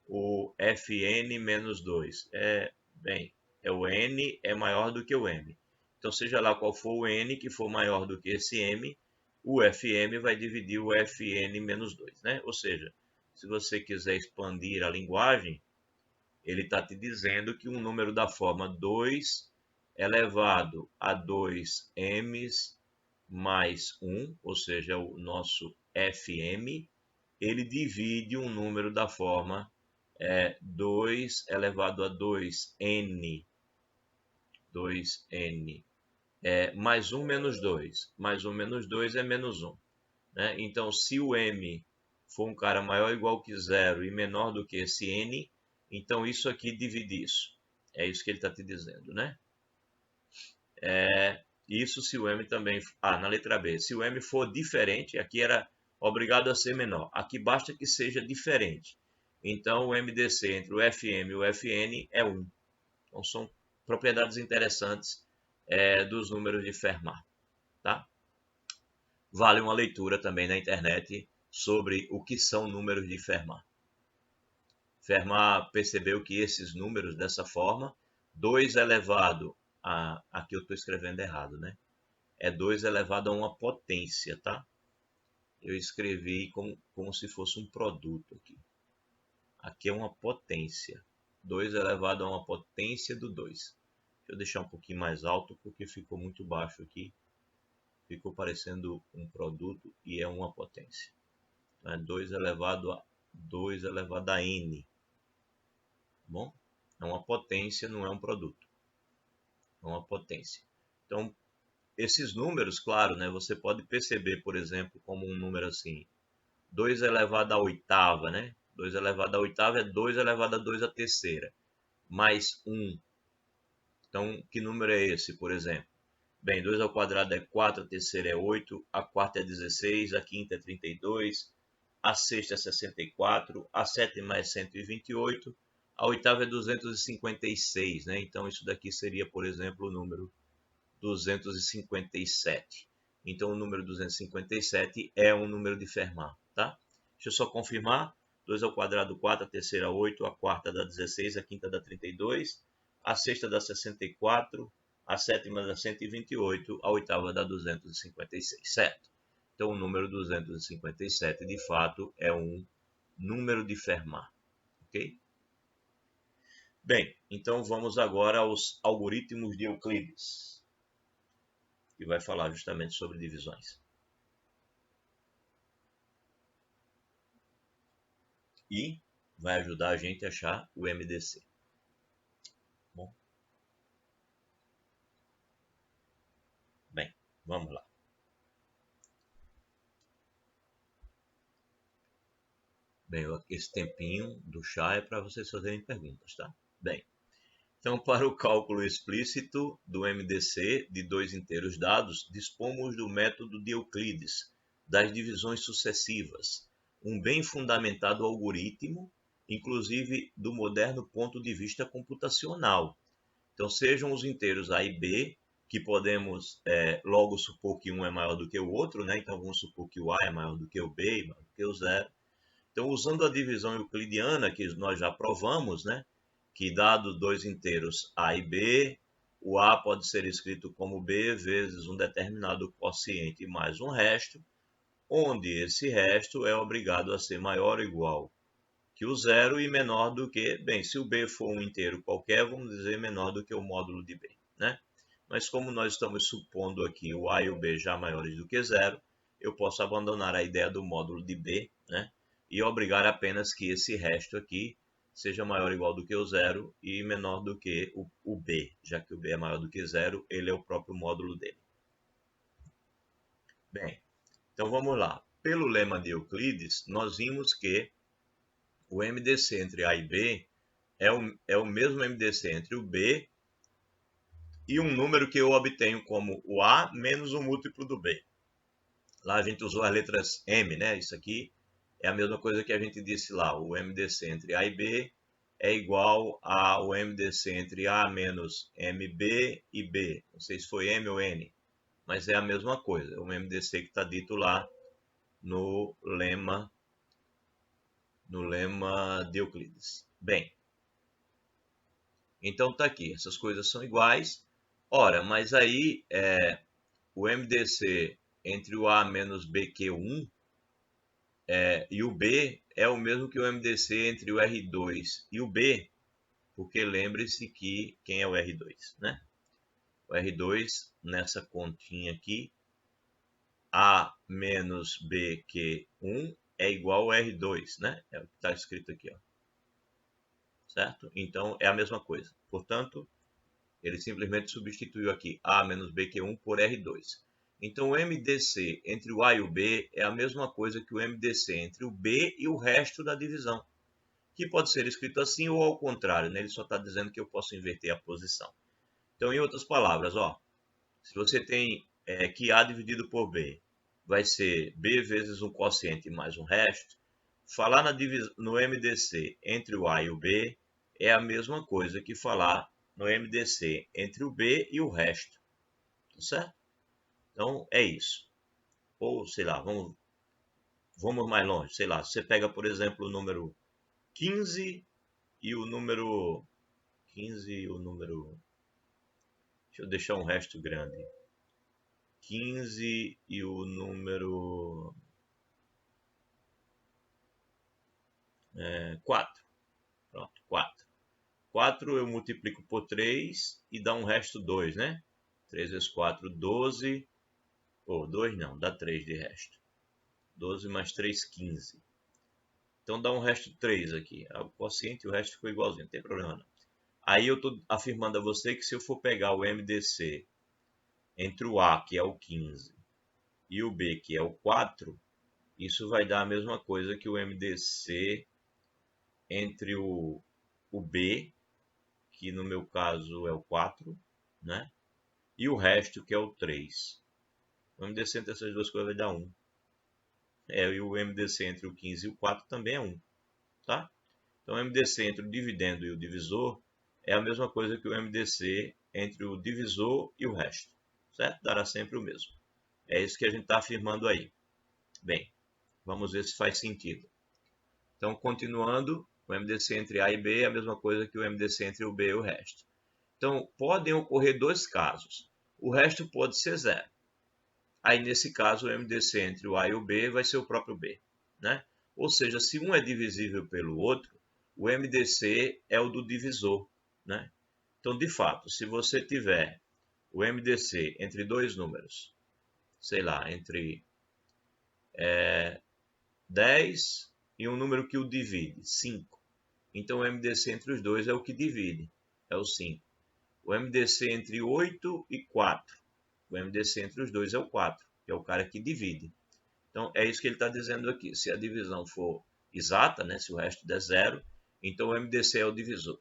Speaker 1: o Fn menos 2. Bem, o n é maior do que o m. Então, seja lá qual for o n que for maior do que esse m, o Fm vai dividir o Fn menos 2, né? Ou seja, se você quiser expandir a linguagem, ele está te dizendo que um número da forma 2 elevado a 2m mais 1, ou seja, o nosso Fm, ele divide um número da forma 2 elevado a 2n mais 1 menos 2. Mais 1 menos 2 é menos 1. Né? Então, se o m for um cara maior ou igual que zero e menor do que esse n, então isso aqui divide isso. É isso que ele está te dizendo, né? Isso se o m também... na letra B. Se o m for diferente, aqui era obrigado a ser menor. Aqui basta que seja diferente. Então, o MDC entre o FM e o FN é 1. Então, são propriedades interessantes dos números de Fermat. Tá? Vale uma leitura também na internet sobre o que são números de Fermat. Fermat percebeu que esses números dessa forma, 2 elevado a... Aqui eu estou escrevendo errado, né? É 2 elevado a uma potência, tá? Eu escrevi como se fosse um produto aqui. Aqui é uma potência. 2 elevado a uma potência do 2. Deixa eu deixar um pouquinho mais alto, porque ficou muito baixo aqui. Ficou parecendo um produto e é uma potência. Então, é 2 elevado a n. Bom, é uma potência, não é um produto. É uma potência. Então, esses números, claro, né, você pode perceber, por exemplo, como um número assim, 2 elevado à oitava, né? 2 elevado à oitava é 2 elevado a 2 à terceira, mais 1. Então, que número é esse, por exemplo? Bem, 2 ao quadrado é 4, a terceira é 8, a quarta é 16, a quinta é 32, a sexta é 64, a sétima é 128, a oitava é 256, né? Então, isso daqui seria, por exemplo, o número 257. Então, o número 257 é um número de Fermat, tá? Deixa eu só confirmar. 2 ao quadrado, 4, a terceira, 8, a quarta dá 16, a quinta dá 32, a sexta dá 64, a sétima dá 128, a oitava dá 256, certo? Então, o número 257, de fato, é um número de Fermat, ok? Bem, então vamos agora aos algoritmos de Euclides, que vai falar justamente sobre divisões. E vai ajudar a gente a achar o MDC. Bom. Bem, vamos lá. Bem, esse tempinho do chá é para vocês fazerem perguntas, tá? Bem, então para o cálculo explícito do MDC de dois inteiros dados, dispomos do método de Euclides, das divisões sucessivas, um bem fundamentado algoritmo, inclusive do moderno ponto de vista computacional. Então, sejam os inteiros A e B, que podemos logo supor que um é maior do que o outro, né? Então, vamos supor que o A é maior do que o B e maior do que o zero. Então, usando a divisão euclidiana, que nós já provamos, né? Que dado dois inteiros A e B, o A pode ser escrito como B vezes um determinado quociente mais um resto, onde esse resto é obrigado a ser maior ou igual que o zero e menor do que, bem, se o B for um inteiro qualquer, vamos dizer menor do que o módulo de B, né? Mas como nós estamos supondo aqui o A e o B já maiores do que zero, eu posso abandonar a ideia do módulo de B, né? E obrigar apenas que esse resto aqui seja maior ou igual do que o zero e menor do que o B, já que o B é maior do que zero, ele é o próprio módulo dele. Bem, então vamos lá. Pelo lema de Euclides, nós vimos que o MDC entre A e B é o mesmo MDC entre o B e um número que eu obtenho como o A menos o múltiplo do B. Lá a gente usou as letras M, né? Isso aqui é a mesma coisa que a gente disse lá. O MDC entre A e B é igual ao MDC entre A menos MB e B. Não sei se foi M ou N, mas é a mesma coisa. O MDC que está dito lá no lema de Euclides. Bem, então tá aqui, essas coisas são iguais. Ora, mas aí o MDC entre o A menos BQ1 e o B é o mesmo que o MDC entre o R2 e o B, porque lembre-se que quem é o R2, né? O R2 nessa continha aqui, A menos BQ1 é igual ao R2, né? É o que está escrito aqui, ó. Certo? Então é a mesma coisa. Portanto, ele simplesmente substituiu aqui A menos BQ1 por R2. Então, o MDC entre o A e o B é a mesma coisa que o MDC entre o B e o resto da divisão, que pode ser escrito assim ou ao contrário, né? Ele só está dizendo que eu posso inverter a posição. Então, em outras palavras, ó, se você tem que A dividido por B vai ser B vezes um quociente mais um resto, falar no MDC entre o A e o B é a mesma coisa que falar no MDC entre o B e o resto, tá certo? Então é isso. Ou sei lá, vamos mais longe, sei lá, você pega por exemplo o número 15 e o número 15 e o número, deixa eu deixar um resto grande, 15 e o número 4. Pronto, 4. 4 eu multiplico por 3 e dá um resto 2, né? 3 vezes 4, 12. Ou 2 não, dá 3 de resto. 12 mais 3, 15. Então dá um resto 3 aqui. O quociente e o resto ficou igualzinho, não tem problema não. Aí eu estou afirmando a você que se eu for pegar o MDC entre o A, que é o 15, e o B, que é o 4, isso vai dar a mesma coisa que o MDC entre o B, que no meu caso é o 4, né? E o resto, que é o 3. O MDC entre essas duas coisas vai dar 1. E o MDC entre o 15 e o 4 também é 1. Tá? Então, o MDC entre o dividendo e o divisor é a mesma coisa que o MDC entre o divisor e o resto. Certo? Dará sempre o mesmo. É isso que a gente está afirmando aí. Bem, vamos ver se faz sentido. Então, continuando, o MDC entre A e B é a mesma coisa que o MDC entre o B e o resto. Então, podem ocorrer dois casos. O resto pode ser zero. Aí, nesse caso, o MDC entre o A e o B vai ser o próprio B. Né? Ou seja, se um é divisível pelo outro, o MDC é o do divisor. Né? Então, de fato, se você tiver o MDC entre dois números, sei lá, entre 10 e um número que o divide, 5. Então, o MDC entre os dois é o que divide, é o 5. O MDC entre 8 e 4. O MDC entre os dois é o 4, que é o cara que divide. Então, é isso que ele está dizendo aqui. Se a divisão for exata, né, se o resto der zero, então o MDC é o divisor.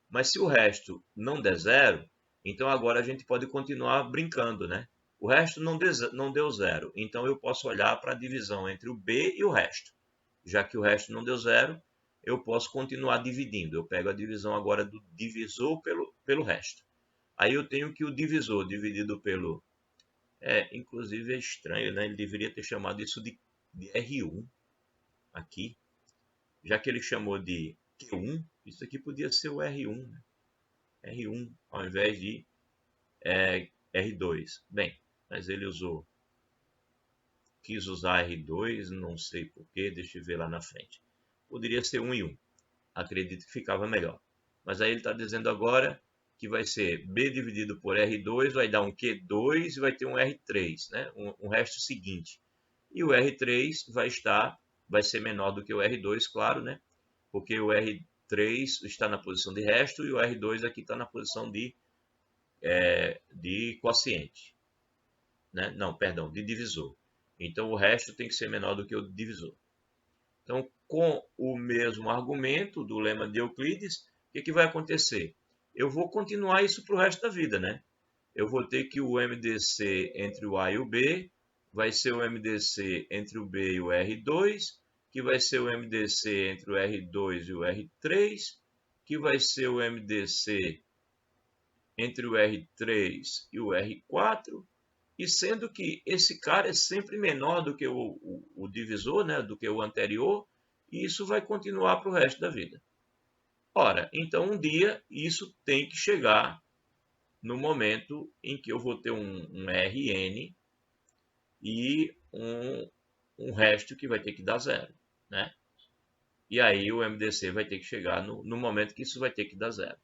Speaker 1: Mas se o resto não der zero, então agora a gente pode continuar brincando, né? O resto não deu zero, então eu posso olhar para a divisão entre o B e o resto. Já que o resto não deu zero, eu posso continuar dividindo. Eu pego a divisão agora do divisor pelo resto. Aí eu tenho que o divisor dividido pelo... inclusive é estranho, né? Ele deveria ter chamado isso de R1 aqui. Já que ele chamou de Q1, isso aqui podia ser o R1, né? R1 ao invés de R2. Bem, mas ele quis usar R2, não sei porquê, deixa eu ver lá na frente. Poderia ser 1 e 1. Acredito que ficava melhor. Mas aí ele está dizendo agora que vai ser B dividido por R2, vai dar um Q2 e vai ter um R3, né? Um resto seguinte. E o R3 vai ser menor do que o R2, claro, né? Porque o R3 está na posição de resto e o R2 aqui está na posição de quociente. Né? Não, perdão, de divisor. Então o resto tem que ser menor do que o divisor. Então, com o mesmo argumento do lema de Euclides, o que vai acontecer? Eu vou continuar isso para o resto da vida, né? Eu vou ter que o MDC entre o A e o B vai ser o MDC entre o B e o R2, que vai ser o MDC entre o R2 e o R3, que vai ser o MDC entre o R3 e o R4, e sendo que esse cara é sempre menor do que o divisor, né, do que o anterior, e isso vai continuar para o resto da vida. Ora, então um dia isso tem que chegar no momento em que eu vou ter um Rn e um resto que vai ter que dar zero, né? E aí o MDC vai ter que chegar no momento que isso vai ter que dar zero.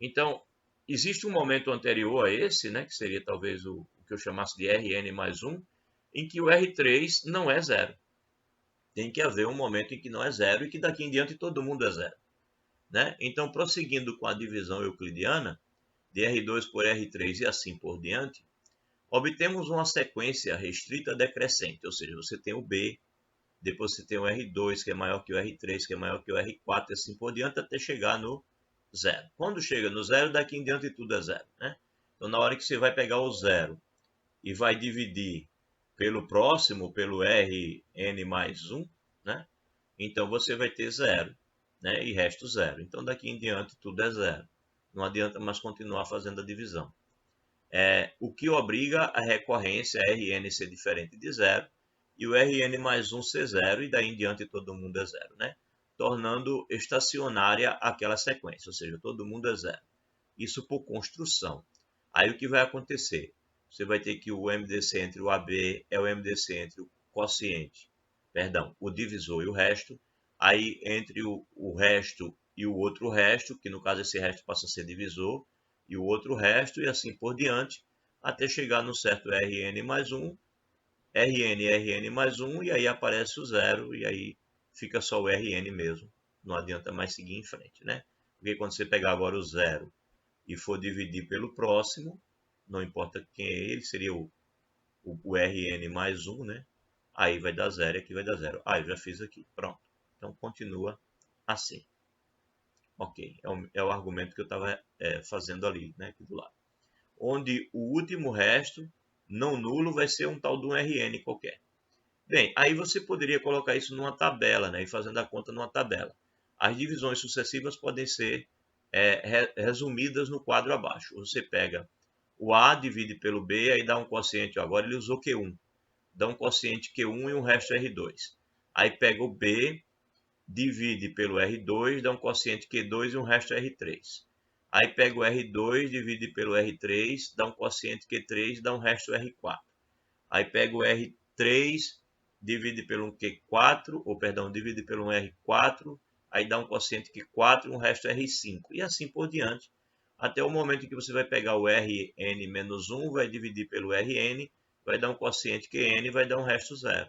Speaker 1: Então, existe um momento anterior a esse, né, que seria talvez o que eu chamasse de Rn mais 1, em que o R3 não é zero. Tem que haver um momento em que não é zero e que daqui em diante todo mundo é zero. Né? Então, prosseguindo com a divisão euclidiana, de R2 por R3 e assim por diante, obtemos uma sequência restrita decrescente, ou seja, você tem o B, depois você tem o R2, que é maior que o R3, que é maior que o R4, e assim por diante, até chegar no zero. Quando chega no zero, daqui em diante tudo é zero. Né? Então, na hora que você vai pegar o zero e vai dividir pelo próximo, pelo Rn mais 1, né? Então você vai ter zero, né? E resto zero. Então daqui em diante tudo é zero. Não adianta mais continuar fazendo a divisão. O que obriga a recorrência Rn ser diferente de zero e o Rn mais 1 ser zero, e daí em diante todo mundo é zero, né? Tornando estacionária aquela sequência, ou seja, todo mundo é zero. Isso por construção. Aí o que vai acontecer? Você vai ter que o MDC entre o AB é o MDC entre o quociente, perdão, o divisor e o resto. Aí entre o resto e o outro resto, que no caso esse resto passa a ser divisor, e o outro resto, e assim por diante, até chegar no certo Rn mais 1, Rn mais 1, e aí aparece o zero, e aí fica só o Rn mesmo. Não adianta mais seguir em frente, né? Porque quando você pegar agora o zero e for dividir pelo próximo, não importa quem é ele, seria o Rn mais 1, né? Aí vai dar zero e aqui vai dar zero. Ah, eu já fiz aqui. Pronto. Então continua assim. Ok. É o argumento que eu estava fazendo ali, né? Aqui do lado. Onde o último resto, não nulo, vai ser um tal de um Rn qualquer. Bem, aí você poderia colocar isso numa tabela, né? E fazendo a conta numa tabela. As divisões sucessivas podem ser resumidas no quadro abaixo. Você pega o A, divide pelo B, aí dá um quociente. Agora ele usou Q1. Dá um quociente Q1 e um resto R2. Aí pega o B, divide pelo R2, dá um quociente Q2 e um resto R3. Aí pega o R2, divide pelo R3, dá um quociente Q3, dá um resto R4. Aí pega o R3, divide pelo um Q4, ou perdão, divide pelo um R4, aí dá um quociente Q4 e um resto R5. E assim por diante, até o momento em que você vai pegar o Rn-1, vai dividir pelo Rn, vai dar um quociente Qn e vai dar um resto zero.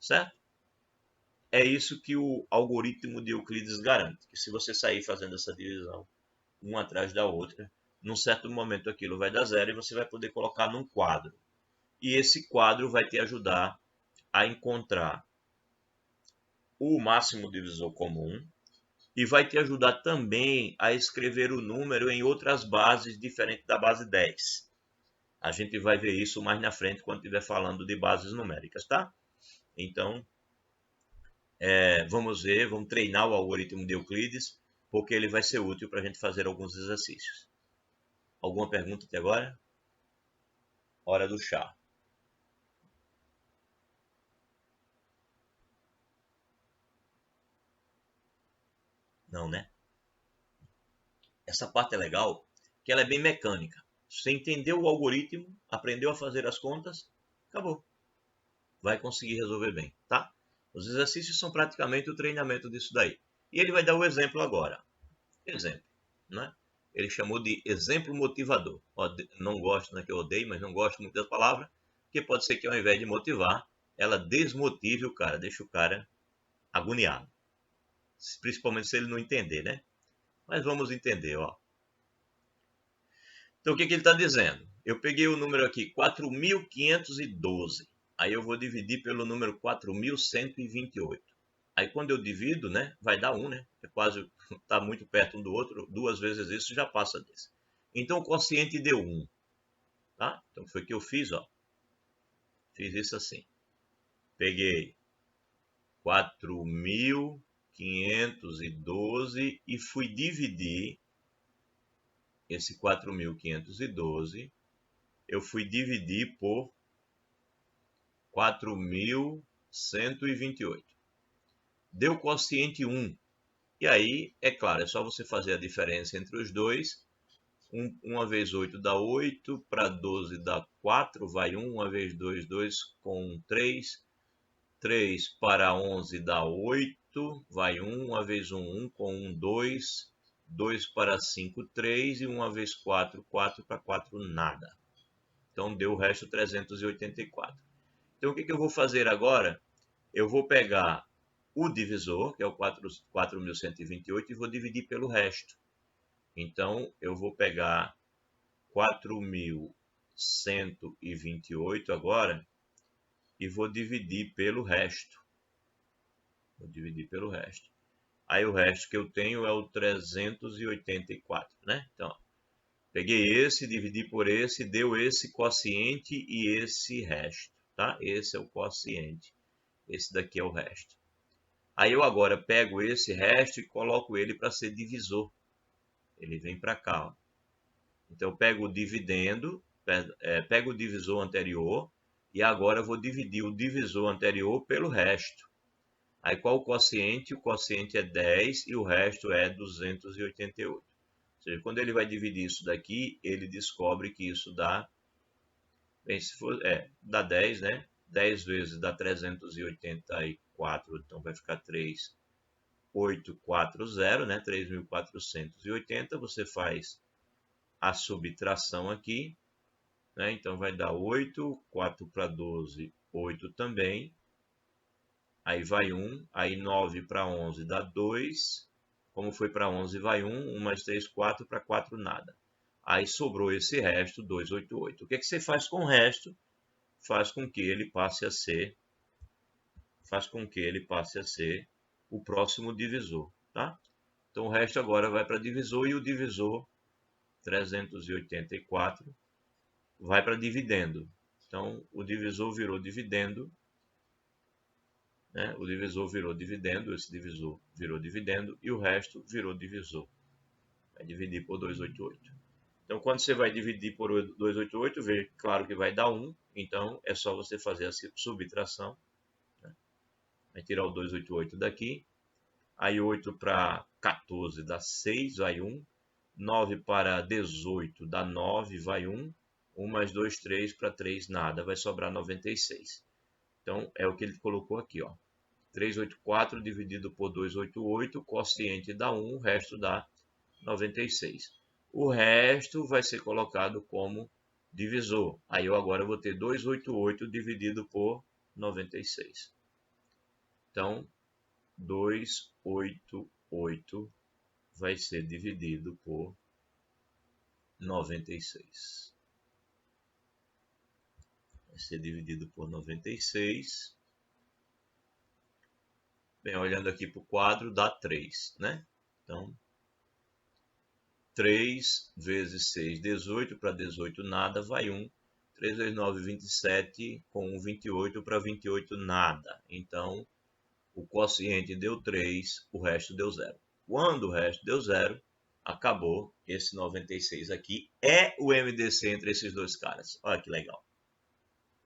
Speaker 1: Certo? É isso que o algoritmo de Euclides garante, que se você sair fazendo essa divisão uma atrás da outra, num certo momento aquilo vai dar zero e você vai poder colocar num quadro. E esse quadro vai te ajudar a encontrar o máximo divisor comum e vai te ajudar também a escrever o número em outras bases diferentes da base 10. A gente vai ver isso mais na frente quando estiver falando de bases numéricas, tá? Então, vamos ver, vamos treinar o algoritmo de Euclides, porque ele vai ser útil para a gente fazer alguns exercícios. Alguma pergunta até agora? Hora do chá. Não, né? Essa parte é legal, que ela é bem mecânica. Você entendeu o algoritmo, aprendeu a fazer as contas, acabou. Vai conseguir resolver bem, tá? Os exercícios são praticamente o treinamento disso daí. E ele vai dar o exemplo agora. Exemplo, né? Ele chamou de exemplo motivador. Não gosto, né, que eu odeio, mas não gosto muito da palavra, porque pode ser que ao invés de motivar, ela desmotive o cara, deixa o cara agoniado. Principalmente se ele não entender, né? Mas vamos entender, ó. Então, o que ele está dizendo? Eu peguei o número aqui, 4.512. Aí eu vou dividir pelo número 4.128. Aí quando eu divido, né, vai dar 1, né? É quase, está muito perto um do outro. 2 vezes isso já passa desse. Então o quociente deu 1. Tá? Então foi o que eu fiz, ó. Fiz isso assim. Peguei 4.512 e fui dividir esse 4.512. Eu fui dividir por 4.128. Deu quociente 1. E aí, é claro, é só você fazer a diferença entre os dois. 1 vezes 8 dá 8, para 12 dá 4, vai 1, 1 vezes 2, 2 com 3. 3 para 11 dá 8, vai 1, 1 vezes 1, 1 com 1, 2. 2 para 5, 3 e 1 vezes 4, 4 para 4, nada. Então deu o resto 384. Então o que eu vou fazer agora? Eu vou pegar o divisor, que é o 4.128, e vou dividir pelo resto. Então eu vou pegar 4.128 agora e vou dividir pelo resto. Vou dividir pelo resto. Aí o resto que eu tenho é o 384, né? Então, peguei esse, dividi por esse, deu esse quociente e esse resto, tá? Esse é o quociente. Esse daqui é o resto. Aí eu agora pego esse resto e coloco ele para ser divisor. Ele vem para cá, ó. Então eu pego o dividendo, pego o divisor anterior e agora eu vou dividir o divisor anterior pelo resto. Aí qual o quociente? O quociente é 10 e o resto é 288. Ou seja, quando ele vai dividir isso daqui, ele descobre que isso dá, bem, se for, dá 10, né? 10 vezes dá 384, então vai ficar 3 3.840, né? 3.480, você faz a subtração aqui, né? Então vai dar 8, 4 para 12, 8 também. Aí vai 1, aí 9 para 11 dá 2. Como foi para 11 vai 1, 1 mais 3, 4, para 4 nada. Aí sobrou esse resto, 288. O que é que você faz com o resto? Faz com que ele passe a ser o próximo divisor, tá? Então o resto agora vai para divisor e o divisor 384 vai para dividendo. Então o divisor virou dividendo, né? O divisor virou dividendo, esse divisor virou dividendo e o resto virou divisor. Vai dividir por 288. Então quando você vai dividir por 288, vê claro que vai dar 1, então é só você fazer a subtração. Vai tirar o 288 daqui. Aí 8 para 14 dá 6, vai 1. 9 para 18 dá 9, vai 1. 1 mais 2, 3, para 3 nada, vai sobrar 96. Então é o que ele colocou aqui, ó. 384 dividido por 288, quociente dá 1, o resto dá 96. O resto vai ser colocado como divisor. Aí eu agora vou ter 288 dividido por 96. Então, 288 vai ser dividido por 96. Vai ser dividido por 96. Bem, olhando aqui para o quadro, dá 3, né? Então, 3 vezes 6, 18, para 18 nada, vai 1. 3 vezes 9, 27, com 1, 28, para 28 nada. Então, o quociente deu 3, o resto deu 0. Quando o resto deu 0, acabou. Esse 96 aqui é o MDC entre esses dois caras. Olha que legal.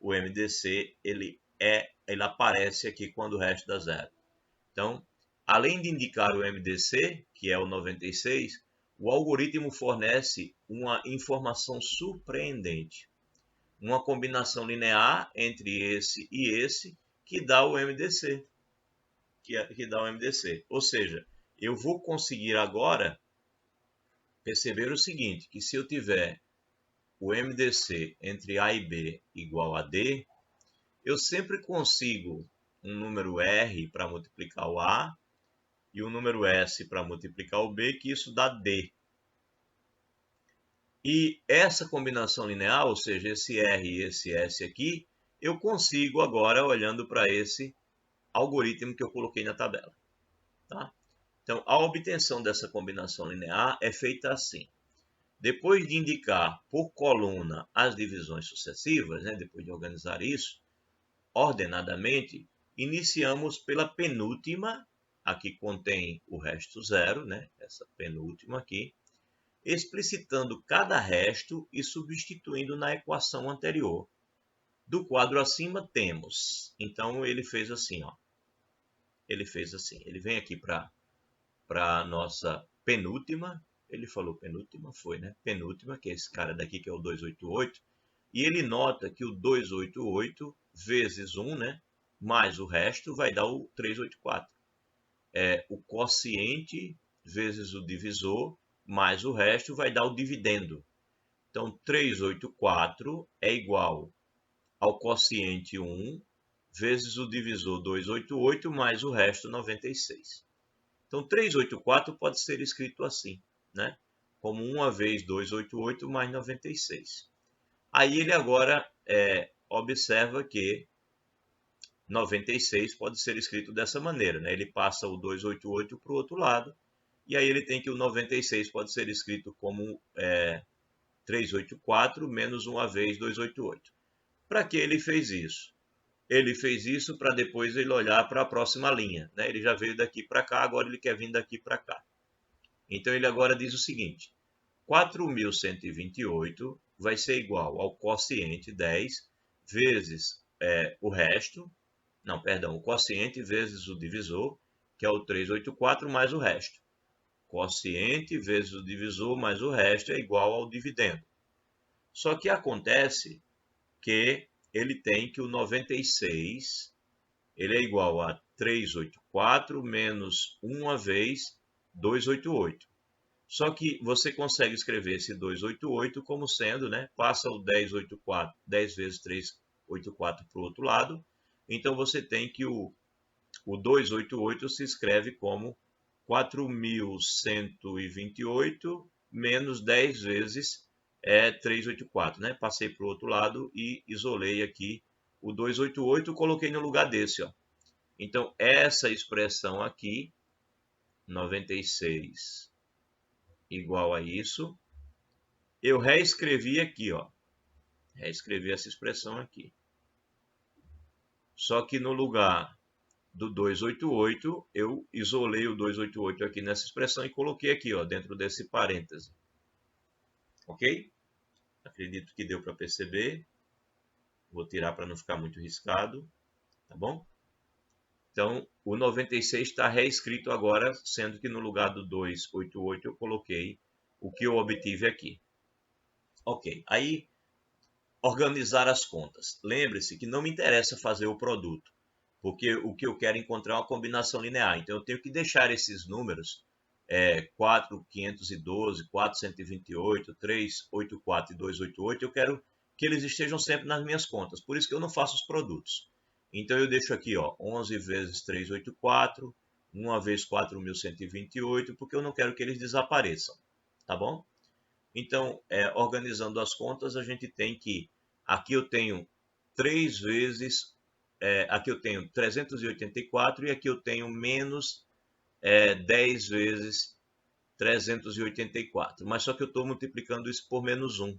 Speaker 1: O MDC, ele aparece aqui quando o resto dá 0. Então, além de indicar o MDC, que é o 96, o algoritmo fornece uma informação surpreendente. Uma combinação linear entre esse e esse que dá o MDC. Que dá o MDC. Ou seja, eu vou conseguir agora perceber o seguinte, que se eu tiver o MDC entre A e B igual a D, eu sempre consigo um número R para multiplicar o A e um número S para multiplicar o B, que isso dá D. E essa combinação linear, ou seja, esse R e esse S aqui, eu consigo agora olhando para esse algoritmo que eu coloquei na tabela. Tá? Então, a obtenção dessa combinação linear é feita assim. Depois de indicar por coluna as divisões sucessivas, né, depois de organizar isso ordenadamente, iniciamos pela penúltima, aqui contém o resto zero, né, essa penúltima aqui, explicitando cada resto e substituindo na equação anterior. Do quadro acima temos, então ele fez assim, ó. Ele fez assim, ele vem aqui para a nossa penúltima, ele falou penúltima, foi, né? Penúltima, que é esse cara daqui que é o 288, e ele nota que o 288 vezes 1, né? Mais o resto vai dar o 384. É o quociente vezes o divisor, mais o resto vai dar o dividendo. Então, 384 é igual ao quociente 1 vezes o divisor 288 mais o resto 96. Então, 384 pode ser escrito assim, né? Como 1 vezes 288 mais 96. Aí ele agora observa que 96 pode ser escrito dessa maneira, né? Ele passa o 288 para o outro lado, e aí ele tem que o 96 pode ser escrito como 384 menos 1 vezes 288. Para que ele fez isso? Ele fez isso para depois ele olhar para a próxima linha, né? Ele já veio daqui para cá, agora ele quer vir daqui para cá. Então ele agora diz o seguinte: 4.128 vai ser igual ao quociente 10 vezes o resto, não, perdão, o quociente vezes o divisor, que é o 384 mais o resto. Quociente vezes o divisor mais o resto é igual ao dividendo. Só que acontece que ele tem que o 96, ele é igual a 384 menos 1 vez 288. Só que você consegue escrever esse 288 como sendo, né? Passa o 1084, 10 vezes 384 para o outro lado. Então você tem que o 288 se escreve como 4.128 menos 10 vezes 384, né? Passei para o outro lado e isolei aqui o 288 e coloquei no lugar desse, ó. Então, essa expressão aqui, 96 igual a isso, eu reescrevi aqui, ó. Reescrevi essa expressão aqui. Só que no lugar do 288, eu isolei o 288 aqui nessa expressão e coloquei aqui, ó, dentro desse parêntese. Ok? Acredito que deu para perceber. Vou tirar para não ficar muito riscado, tá bom? Então, o 96 está reescrito agora, sendo que no lugar do 288 eu coloquei o que eu obtive aqui. Ok, aí organizar as contas. Lembre-se que não me interessa fazer o produto, porque o que eu quero encontrar é uma combinação linear. Então, eu tenho que deixar esses números 4.512, 4.128, 3.84 e 2.88, eu quero que eles estejam sempre nas minhas contas. Por isso que eu não faço os produtos. Então, eu deixo aqui, ó, 11 vezes 384, 1 vezes 4.128, porque eu não quero que eles desapareçam, tá bom? Então, organizando as contas, a gente tem que, aqui eu tenho 3 vezes, aqui eu tenho 384 e aqui eu tenho menos 10 vezes 384. Mas só que eu estou multiplicando isso por menos 1.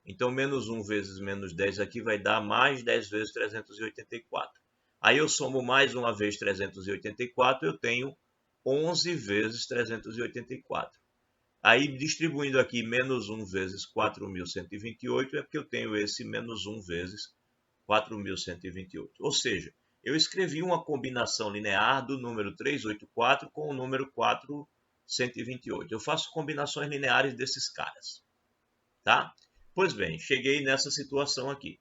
Speaker 1: Então, menos 1 vezes menos 10 aqui vai dar mais 10 vezes 384. Aí eu somo mais uma vez 384, eu tenho 11 vezes 384. Aí, distribuindo aqui menos 1 vezes 4.128, é porque eu tenho esse menos 1 vezes 4.128. Ou seja, eu escrevi uma combinação linear do número 384 com o número 428. Eu faço combinações lineares desses caras, tá? Pois bem, cheguei nessa situação aqui.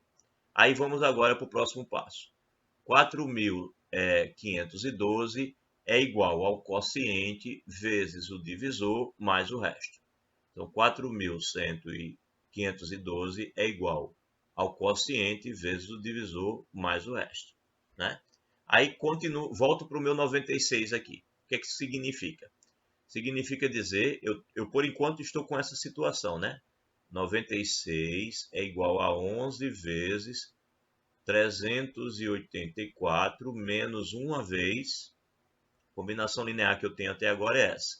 Speaker 1: Aí vamos agora para o próximo passo. 4.512 é igual ao quociente vezes o divisor mais o resto. Então, 4.512 é igual ao quociente vezes o divisor mais o resto, né? Aí volto para o meu 96 aqui. O que é que isso significa? Significa dizer, eu por enquanto estou com essa situação, né? 96 é igual a 11 vezes 384 menos uma vez, combinação linear que eu tenho até agora é essa,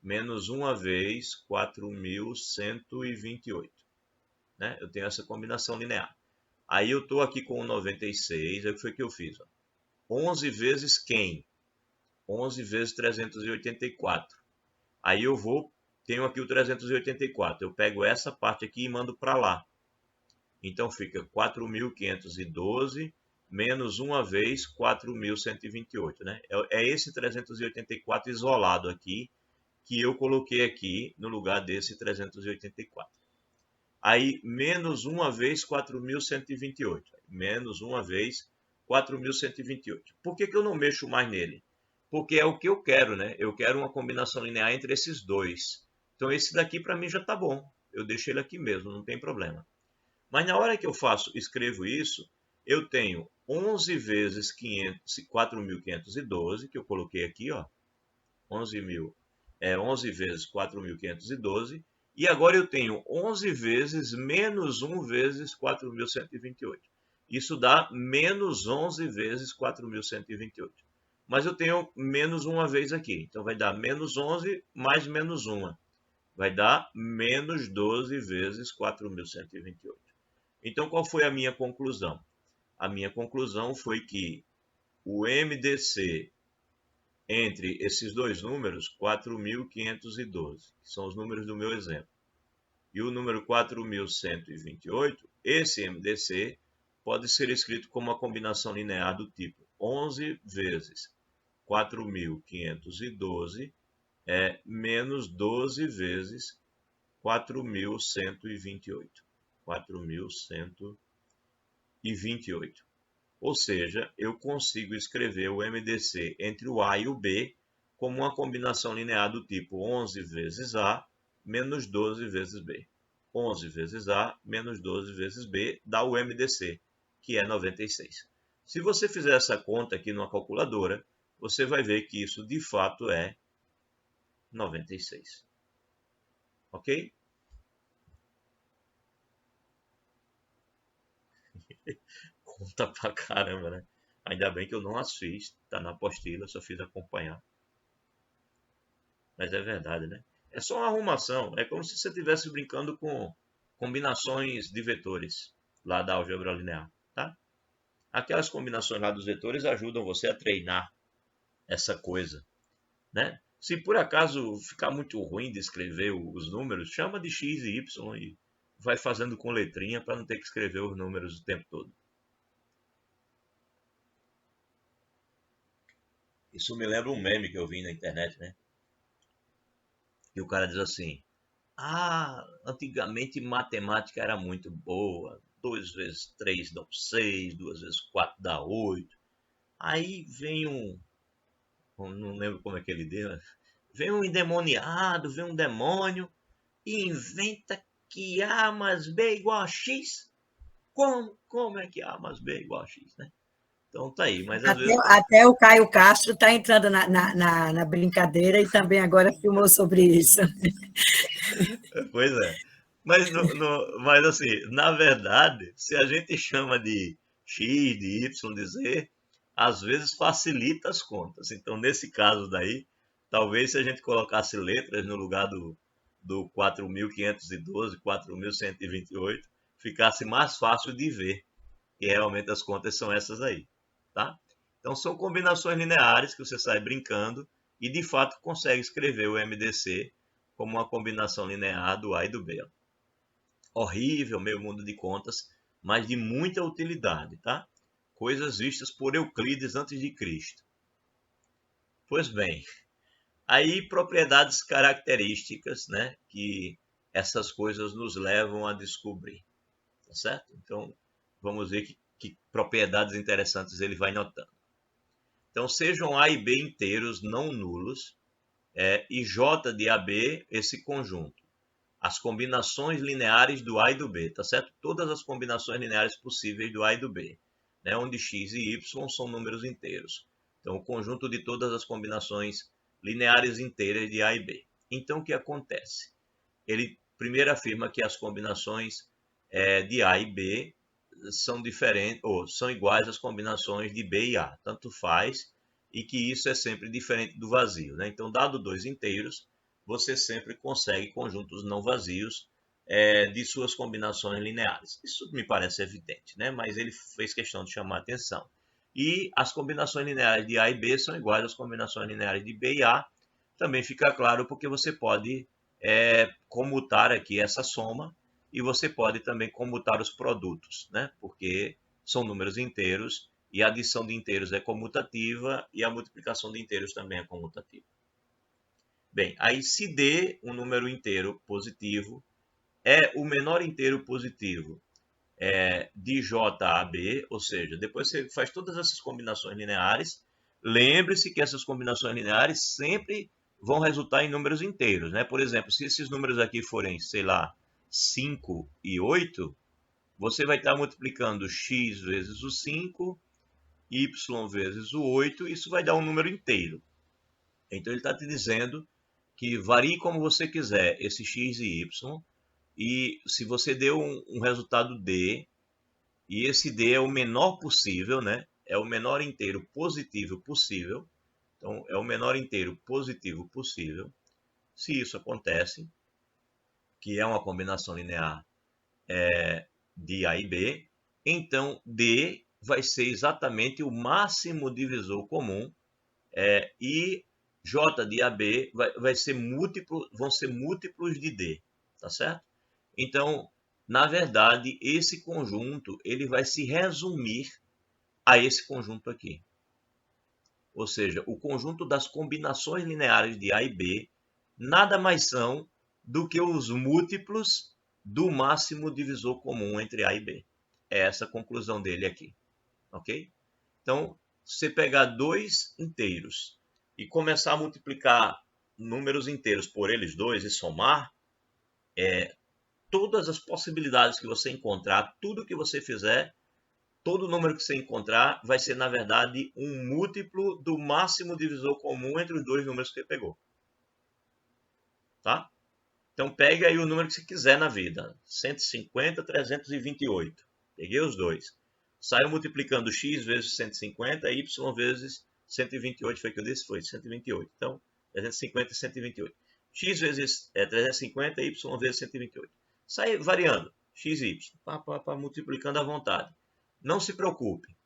Speaker 1: menos uma vez 4.128, né? Eu tenho essa combinação linear. Aí eu estou aqui com o 96, aí o que foi que eu fiz? 11 vezes quem? 11 vezes 384. Aí eu tenho aqui o 384, eu pego essa parte aqui e mando para lá. Então fica 4.512 menos uma vez 4.128, né? É esse 384 isolado aqui que eu coloquei aqui no lugar desse 384. Aí, menos uma vez 4.128. Menos uma vez 4.128. Por que eu não mexo mais nele? Porque é o que eu quero, né? Eu quero uma combinação linear entre esses dois. Então, esse daqui para mim já está bom. Eu deixo ele aqui mesmo, não tem problema. Mas na hora que eu escrevo isso, eu tenho 11 vezes 4.512, que eu coloquei aqui, ó. 11 vezes 4.512. E agora eu tenho 11 vezes menos 1 vezes 4.128. Isso dá menos 11 vezes 4.128. Mas eu tenho menos uma vez aqui. Então vai dar menos 11 mais menos 1. Vai dar menos 12 vezes 4.128. Então, qual foi a minha conclusão? A minha conclusão foi que o MDC entre esses dois números, 4.512, que são os números do meu exemplo, e o número 4.128, esse MDC pode ser escrito como uma combinação linear do tipo 11 vezes 4.512 menos 12 vezes 4.128. 4.128. Ou seja, eu consigo escrever o MDC entre o A e o B como uma combinação linear do tipo 11 vezes A menos 12 vezes B. 11 vezes A menos 12 vezes B dá o MDC, que é 96. Se você fizer essa conta aqui numa calculadora, você vai ver que isso de fato é 96. Ok? Conta pra caramba, né? Ainda bem que eu não as fiz, tá na apostila, só fiz acompanhar. Mas é verdade, né? É só uma arrumação. É como se você estivesse brincando com combinações de vetores lá da álgebra linear, tá? Aquelas combinações lá dos vetores ajudam você a treinar essa coisa, né? Se por acaso ficar muito ruim de escrever os números, chama de x e y e vai fazendo com letrinha para não ter que escrever os números o tempo todo. Isso me lembra um meme que eu vi na internet, né? E o cara diz assim: Ah, antigamente matemática era muito boa. 2 vezes 3 dá 6, 2 vezes 4 dá 8. Aí vem não lembro como é que ele deu, né? Vem um endemoniado, vem um demônio e inventa que A mais B é igual a X. Como é que A mais B é igual a X, né? Então tá aí, mas às
Speaker 3: Até,
Speaker 1: vezes...
Speaker 3: até o Caio Castro está entrando na brincadeira e também agora filmou sobre isso.
Speaker 1: Pois é. Mas, mas assim, na verdade, se a gente chama de X, de Y, de Z, às vezes facilita as contas. Então, nesse caso daí, talvez se a gente colocasse letras no lugar do 4.512, 4.128, ficasse mais fácil de ver que realmente as contas são essas aí, tá? Então, são combinações lineares que você sai brincando e, de fato, consegue escrever o MDC como uma combinação linear do A e do B. Horrível, meio mundo de contas, mas de muita utilidade, tá? Coisas vistas por Euclides antes de Cristo. Pois bem, aí propriedades características, né, que essas coisas nos levam a descobrir, tá certo? Então, vamos ver que propriedades interessantes ele vai notando. Então, sejam A e B inteiros não nulos, e J de AB esse conjunto. As combinações lineares do A e do B, tá certo? Todas as combinações lineares possíveis do A e do B, né? Onde x e y são números inteiros. Então, o conjunto de todas as combinações lineares inteiras de A e B. Então, o que acontece? Ele primeiro afirma que as combinações de A e B são diferentes ou são iguais às combinações de B e A, tanto faz, e que isso é sempre diferente do vazio, né? Então, dado dois inteiros, você sempre consegue conjuntos não vazios de suas combinações lineares. Isso me parece evidente, né? Mas ele fez questão de chamar a atenção. E as combinações lineares de A e B são iguais às combinações lineares de B e A. Também fica claro porque você pode comutar aqui essa soma e você pode também comutar os produtos, né? Porque são números inteiros e a adição de inteiros é comutativa e a multiplicação de inteiros também é comutativa. Bem, aí se D, um número inteiro positivo, é o menor inteiro positivo de J a B, ou seja, depois você faz todas essas combinações lineares, lembre-se que essas combinações lineares sempre vão resultar em números inteiros, né? Por exemplo, se esses números aqui forem, sei lá, 5 e 8, você vai estar multiplicando x vezes o 5, y vezes o 8, isso vai dar um número inteiro. Então ele está te dizendo que varie como você quiser esse x e y, e se você deu um resultado D, e esse D é o menor possível, né? É o menor inteiro positivo possível. Então, é o menor inteiro positivo possível. Se isso acontece, que é uma combinação linear de A e B, então D vai ser exatamente o máximo divisor comum e J de AB vai ser múltiplo, vão ser múltiplos de D, tá certo? Então, na verdade, esse conjunto ele vai se resumir a esse conjunto aqui. Ou seja, o conjunto das combinações lineares de A e B nada mais são do que os múltiplos do máximo divisor comum entre A e B. É essa a conclusão dele aqui. ok? Então, se você pegar dois inteiros e começar a multiplicar números inteiros por eles dois e somar, todas as possibilidades que você encontrar, tudo que você fizer, todo número que você encontrar vai ser, na verdade, um múltiplo do máximo divisor comum entre os dois números que você pegou. Tá? Então, pegue aí o número que você quiser na vida. 150, 328. Peguei os dois. Saiu multiplicando x vezes 150, y vezes 128. Foi o que eu disse? Foi 128. Então, 350 e 128. X vezes 350, y vezes 128. Sai variando. X e y. Multiplicando à vontade. Não se preocupe.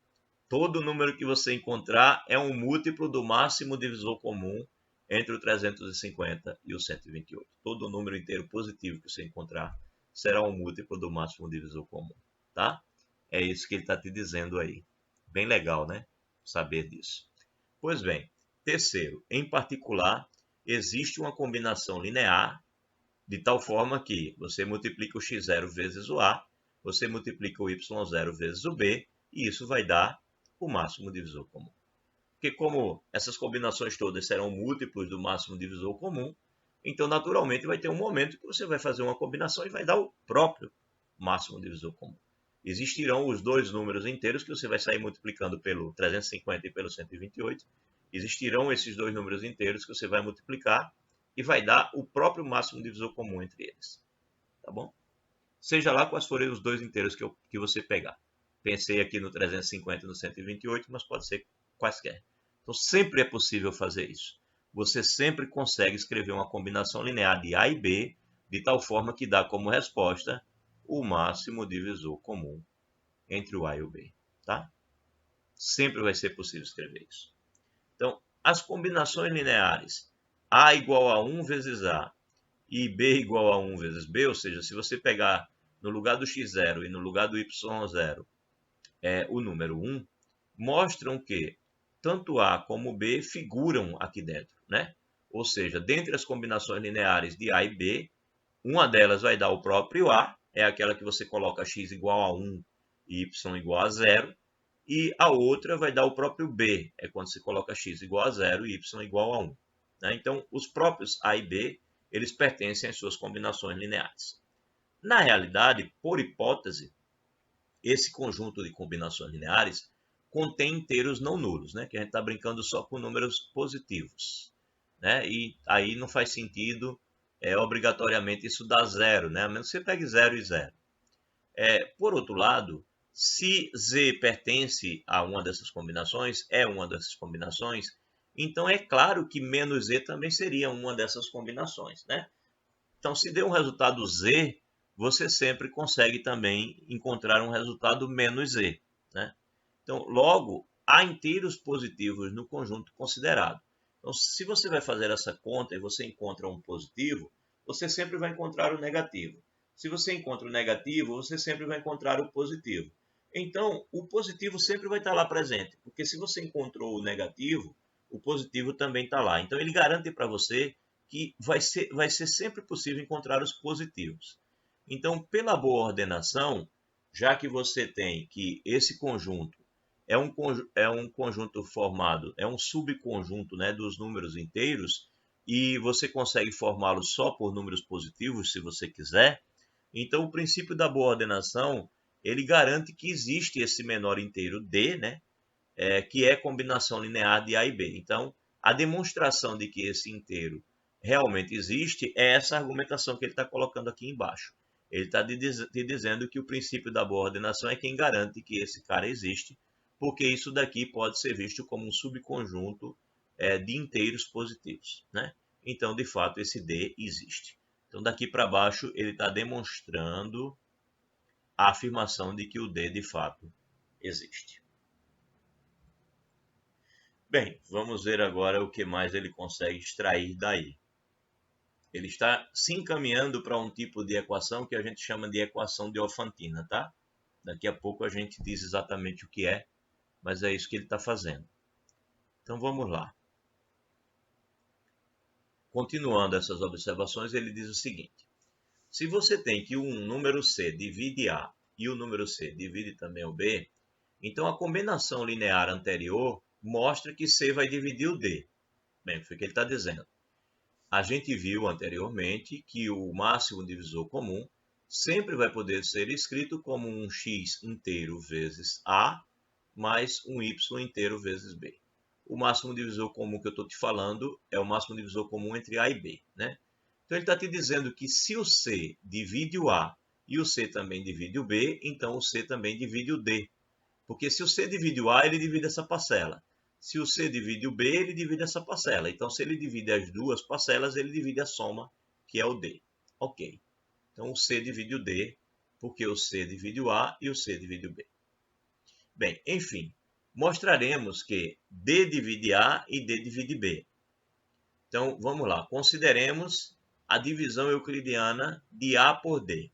Speaker 1: Todo número que você encontrar é um múltiplo do máximo divisor comum entre o 350 e o 128. Todo número inteiro positivo que você encontrar será um múltiplo do máximo divisor comum, tá? É isso que ele está te dizendo aí. Bem legal, né? Saber disso. Pois bem, terceiro, em particular, existe uma combinação linear de tal forma que você multiplica o x0 vezes o a, você multiplica o y0 vezes o b, e isso vai dar o máximo divisor comum. Porque como essas combinações todas serão múltiplos do máximo divisor comum, então naturalmente vai ter um momento que você vai fazer uma combinação e vai dar o próprio máximo divisor comum. Existirão os dois números inteiros que você vai sair multiplicando pelo 350 e pelo 128. Existirão esses dois números inteiros que você vai multiplicar e vai dar o próprio máximo divisor comum entre eles. Tá bom? Seja lá quais forem os dois inteiros que você pegar. Pensei aqui no 350 e no 128, mas pode ser quaisquer. Então, sempre é possível fazer isso. Você sempre consegue escrever uma combinação linear de A e B, de tal forma que dá como resposta o máximo divisor comum entre o A e o B. Tá? Sempre vai ser possível escrever isso. Então, as combinações lineares A igual a 1 vezes A e B igual a 1 vezes B, ou seja, se você pegar no lugar do x0 e no lugar do y0 o número 1, mostram que tanto A como B figuram aqui dentro, né? Ou seja, dentre as combinações lineares de A e B, uma delas vai dar o próprio A, é aquela que você coloca x igual a 1 e y igual a 0, e a outra vai dar o próprio B, é quando você coloca x igual a 0 e y igual a 1. Né? Então, os próprios A e B, eles pertencem às suas combinações lineares. Na realidade, por hipótese, esse conjunto de combinações lineares contém inteiros não nulos, né? Que a gente está brincando só com números positivos. Né? E aí não faz sentido obrigatoriamente isso dar zero, né? A menos que você pegue 0 e 0. Por outro lado, se z pertence a uma dessas combinações, então é claro que menos z também seria uma dessas combinações. Né? Então, se der um resultado z, você sempre consegue também encontrar um resultado menos z. Né? Então, logo, há inteiros positivos no conjunto considerado. Então, se você vai fazer essa conta e você encontra um positivo, você sempre vai encontrar o negativo. Se você encontra o negativo, você sempre vai encontrar o positivo. Então, o positivo sempre vai estar lá presente, porque se você encontrou o negativo, o positivo também está lá. Então, ele garante para você que vai ser sempre possível encontrar os positivos. Então, pela boa ordenação, já que você tem que esse conjunto é um conjunto formado, é um subconjunto, né, dos números inteiros, e você consegue formá-lo só por números positivos, se você quiser. Então, o princípio da boa ordenação, ele garante que existe esse menor inteiro D, né, que é combinação linear de A e B. Então, a demonstração de que esse inteiro realmente existe é essa argumentação que ele está colocando aqui embaixo. Ele está te dizendo que o princípio da boa ordenação é quem garante que esse cara existe, porque isso daqui pode ser visto como um subconjunto de inteiros positivos. Né? Então, de fato, esse D existe. Então, daqui para baixo, ele está demonstrando a afirmação de que o D, de fato, existe. Bem, vamos ver agora o que mais ele consegue extrair daí. Ele está se encaminhando para um tipo de equação que a gente chama de equação Diofantina, tá? Daqui a pouco a gente diz exatamente o que é, mas é isso que ele está fazendo. Então vamos lá. Continuando essas observações, ele diz o seguinte: se você tem que um número C divide A e o número C divide também o B, Então, a combinação linear anterior mostra que C vai dividir o D. Bem, foi o que ele está dizendo. A gente viu anteriormente que o máximo divisor comum sempre vai poder ser escrito como um x inteiro vezes A mais um y inteiro vezes B. O máximo divisor comum que eu estou te falando é o máximo divisor comum entre A e B, né? Então, ele está te dizendo que se o C divide o A e o C também divide o B, então o C também divide o D. Porque se o C divide o A, ele divide essa parcela. Se o C divide o B, ele divide essa parcela. Então, se ele divide as duas parcelas, ele divide a soma, que é o D. Ok. Então, o C divide o D, porque o C divide o A e o C divide o B. Bem, enfim, mostraremos que D divide A e D divide B. Então, vamos lá. Consideremos a divisão euclidiana de A por D.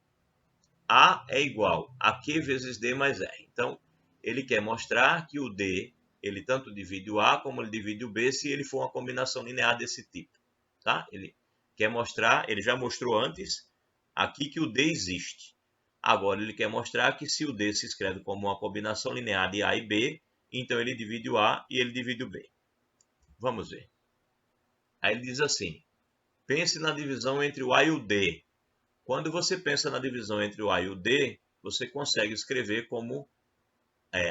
Speaker 1: A é igual a Q vezes D mais R. Então, ele quer mostrar que o D, ele tanto divide o A como ele divide o B se ele for uma combinação linear desse tipo. Tá? Ele quer mostrar, ele já mostrou antes aqui que o D existe. Agora ele quer mostrar que se o D se escreve como uma combinação linear de A e B, então ele divide o A e ele divide o B. Vamos ver. Aí ele diz assim, pense na divisão entre o A e o D. Quando você pensa na divisão entre o A e o D, você consegue escrever como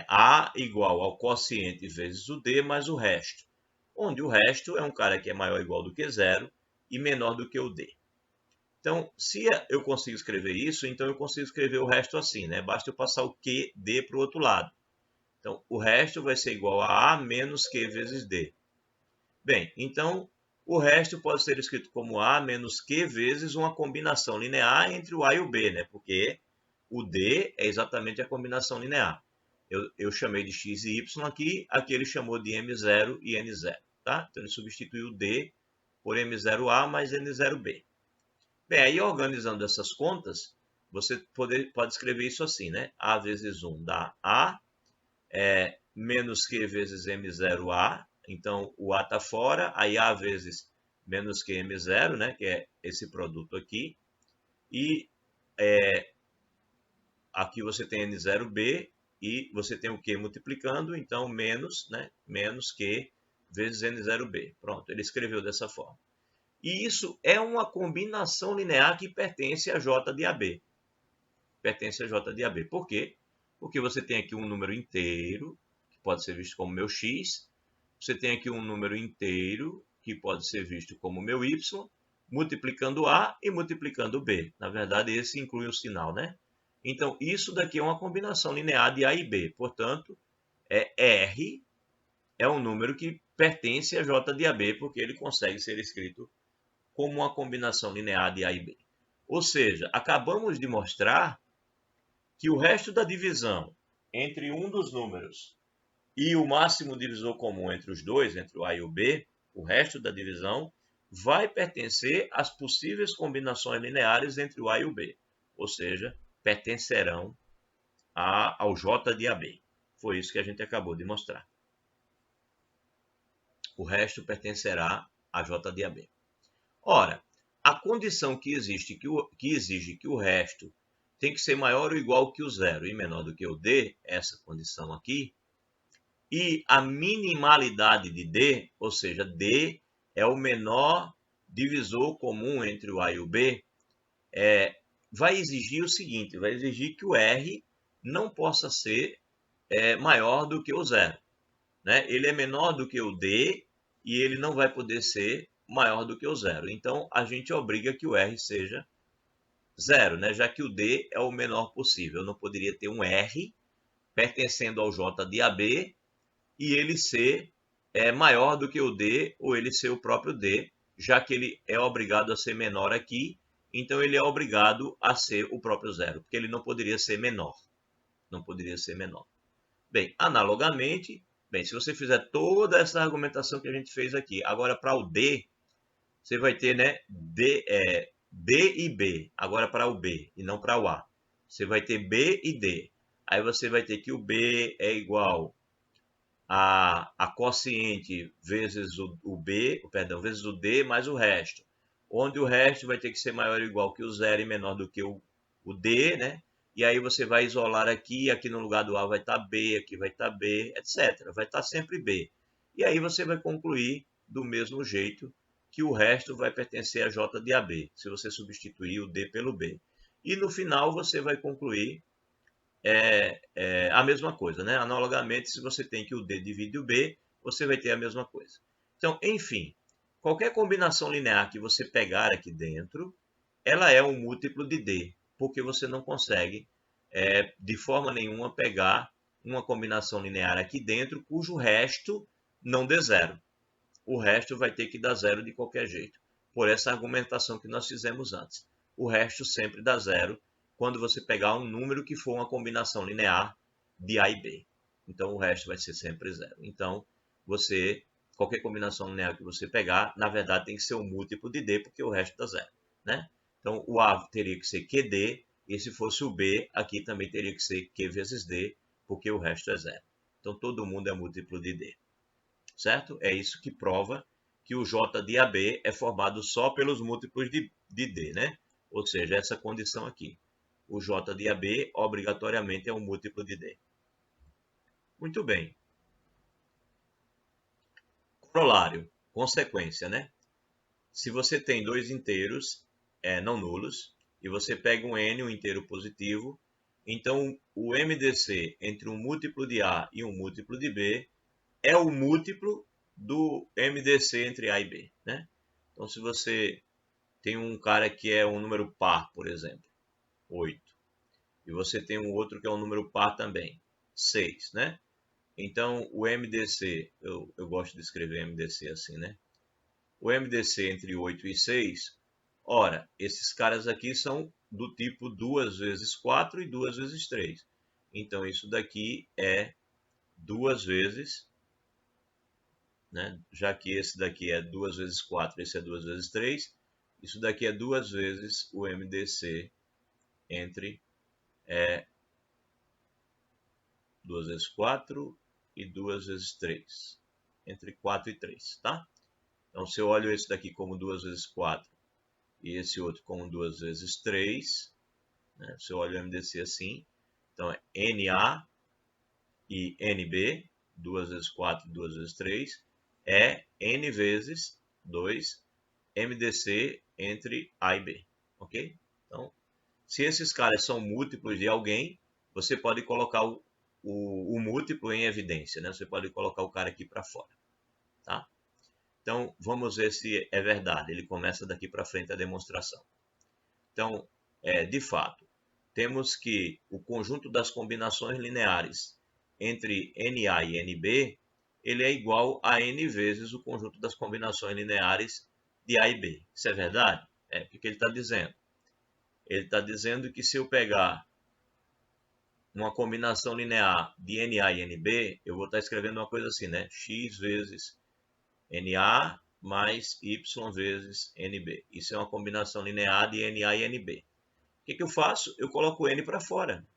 Speaker 1: A igual ao quociente vezes o D mais o resto, onde o resto é um cara que é maior ou igual do que zero e menor do que o D. Então, se eu consigo escrever isso, então eu consigo escrever o resto assim, né? Basta eu passar o QD para o outro lado. Então, o resto vai ser igual a A menos Q vezes D. Bem, então, o resto pode ser escrito como A menos Q vezes uma combinação linear entre o A e o B, né? Porque o D é exatamente a combinação linear. Eu chamei de x e y aqui ele chamou de M0 e N0, tá? Então, ele substituiu o D por M0A mais N0B. Bem, aí organizando essas contas, você pode escrever isso assim, né? A vezes 1 dá A, menos Q vezes M0A, então o A está fora, aí A vezes menos Q M0, né? Que é esse produto aqui, e aqui você tem N0B, e você tem o Q multiplicando, então menos, né? Menos Q vezes N0B. Pronto, ele escreveu dessa forma. E isso é uma combinação linear que pertence a J de AB. Pertence a J de AB. Por quê? Porque você tem aqui um número inteiro, que pode ser visto como meu x. Você tem aqui um número inteiro, que pode ser visto como meu y, multiplicando A e multiplicando B. Na verdade, esse inclui o sinal, né? Então, isso daqui é uma combinação linear de A e B. Portanto, R é um número que pertence a J de AB, porque ele consegue ser escrito como uma combinação linear de A e B. Ou seja, acabamos de mostrar que o resto da divisão entre um dos números e o máximo divisor comum entre os dois, entre o A e o B, o resto da divisão vai pertencer às possíveis combinações lineares entre o A e o B. Ou seja, pertencerão ao J de AB. Foi isso que a gente acabou de mostrar. O resto pertencerá a J de AB. Ora, a condição que exige que o resto tem que ser maior ou igual que o zero e menor do que o D, essa condição aqui, e a minimalidade de D, ou seja, D é o menor divisor comum entre o A e o B, vai exigir o seguinte, vai exigir que o R não possa ser maior do que o zero. Né? Ele é menor do que o D e ele não vai poder ser maior do que o zero. Então, a gente obriga que o R seja zero, né? Já que o D é o menor possível. Eu não poderia ter um R pertencendo ao J de AB e ele ser maior do que o D ou ele ser o próprio D, já que ele é obrigado a ser menor aqui, então ele é obrigado a ser o próprio zero, porque ele não poderia ser menor. Não poderia ser menor. Bem, analogamente, se você fizer toda essa argumentação que a gente fez aqui, agora para o D, você vai ter, né, D e B, agora para o B e não para o A. Você vai ter B e D. Aí você vai ter que o B é igual a quociente vezes vezes o D mais o resto. Onde o resto vai ter que ser maior ou igual que o zero e menor do que o D, né? e aí você vai isolar aqui, aqui no lugar do A vai estar B, aqui vai estar B, etc. Vai estar sempre B. E aí você vai concluir do mesmo jeito que o resto vai pertencer a J de AB, se você substituir o D pelo B. E no final você vai concluir a mesma coisa, né? Analogamente, se você tem que o D divide o B, você vai ter a mesma coisa. Então, enfim, qualquer combinação linear que você pegar aqui dentro, ela é um múltiplo de D, porque você não consegue, de forma nenhuma, pegar uma combinação linear aqui dentro cujo resto não dê zero. O resto vai ter que dar zero de qualquer jeito, por essa argumentação que nós fizemos antes. O resto sempre dá zero quando você pegar um número que for uma combinação linear de A e B. Então, o resto vai ser sempre zero. Então, qualquer combinação linear que você pegar, na verdade, tem que ser um múltiplo de D, porque o resto dá zero, né? Então, o A teria que ser QD, e se fosse o B, aqui também teria que ser Q vezes D, porque o resto é zero. Então, todo mundo é múltiplo de D. Certo? É isso que prova que o J de AB é formado só pelos múltiplos de D, né? Ou seja, essa condição aqui. O J de AB obrigatoriamente é um múltiplo de D. Muito bem. Corolário, consequência, né? Se você tem dois inteiros não nulos e você pega um n, um inteiro positivo, então o MDC entre um múltiplo de A e um múltiplo de B é o múltiplo do MDC entre A e B, né? Então, se você tem um cara que é um número par, por exemplo, 8, e você tem um outro que é um número par também, 6, né? Então, o MDC, eu gosto de escrever MDC assim, né? O MDC entre 8 e 6, ora, esses caras aqui são do tipo 2 vezes 4 e 2 vezes 3. Então, isso daqui é 2 vezes, né? Já que esse daqui é 2 vezes 4, esse é 2 vezes 3, isso daqui é 2 vezes o MDC entre 2 vezes 4 e 2 vezes 3, entre 4 e 3, tá? Então, se eu olho esse daqui como 2 vezes 4 e esse outro como 2 vezes 3, né? Se eu olho o MDC assim, então é NA e NB, 2 vezes 4 e 2 vezes 3, é N vezes 2 MDC entre A e B, ok? Então, se esses caras são múltiplos de alguém, você pode colocar o múltiplo em evidência, né? Você pode colocar o cara aqui para fora, tá? Então, vamos ver se é verdade. Ele começa daqui para frente a demonstração. Então, de fato, temos que o conjunto das combinações lineares entre NA e NB, ele é igual a N vezes o conjunto das combinações lineares de A e B. Isso é verdade? O que ele está dizendo? Ele está dizendo que se eu pegar uma combinação linear de NA e NB, eu vou estar escrevendo uma coisa assim, né? X vezes NA mais Y vezes NB. Isso é uma combinação linear de NA e NB. O que eu faço? Eu coloco N para fora.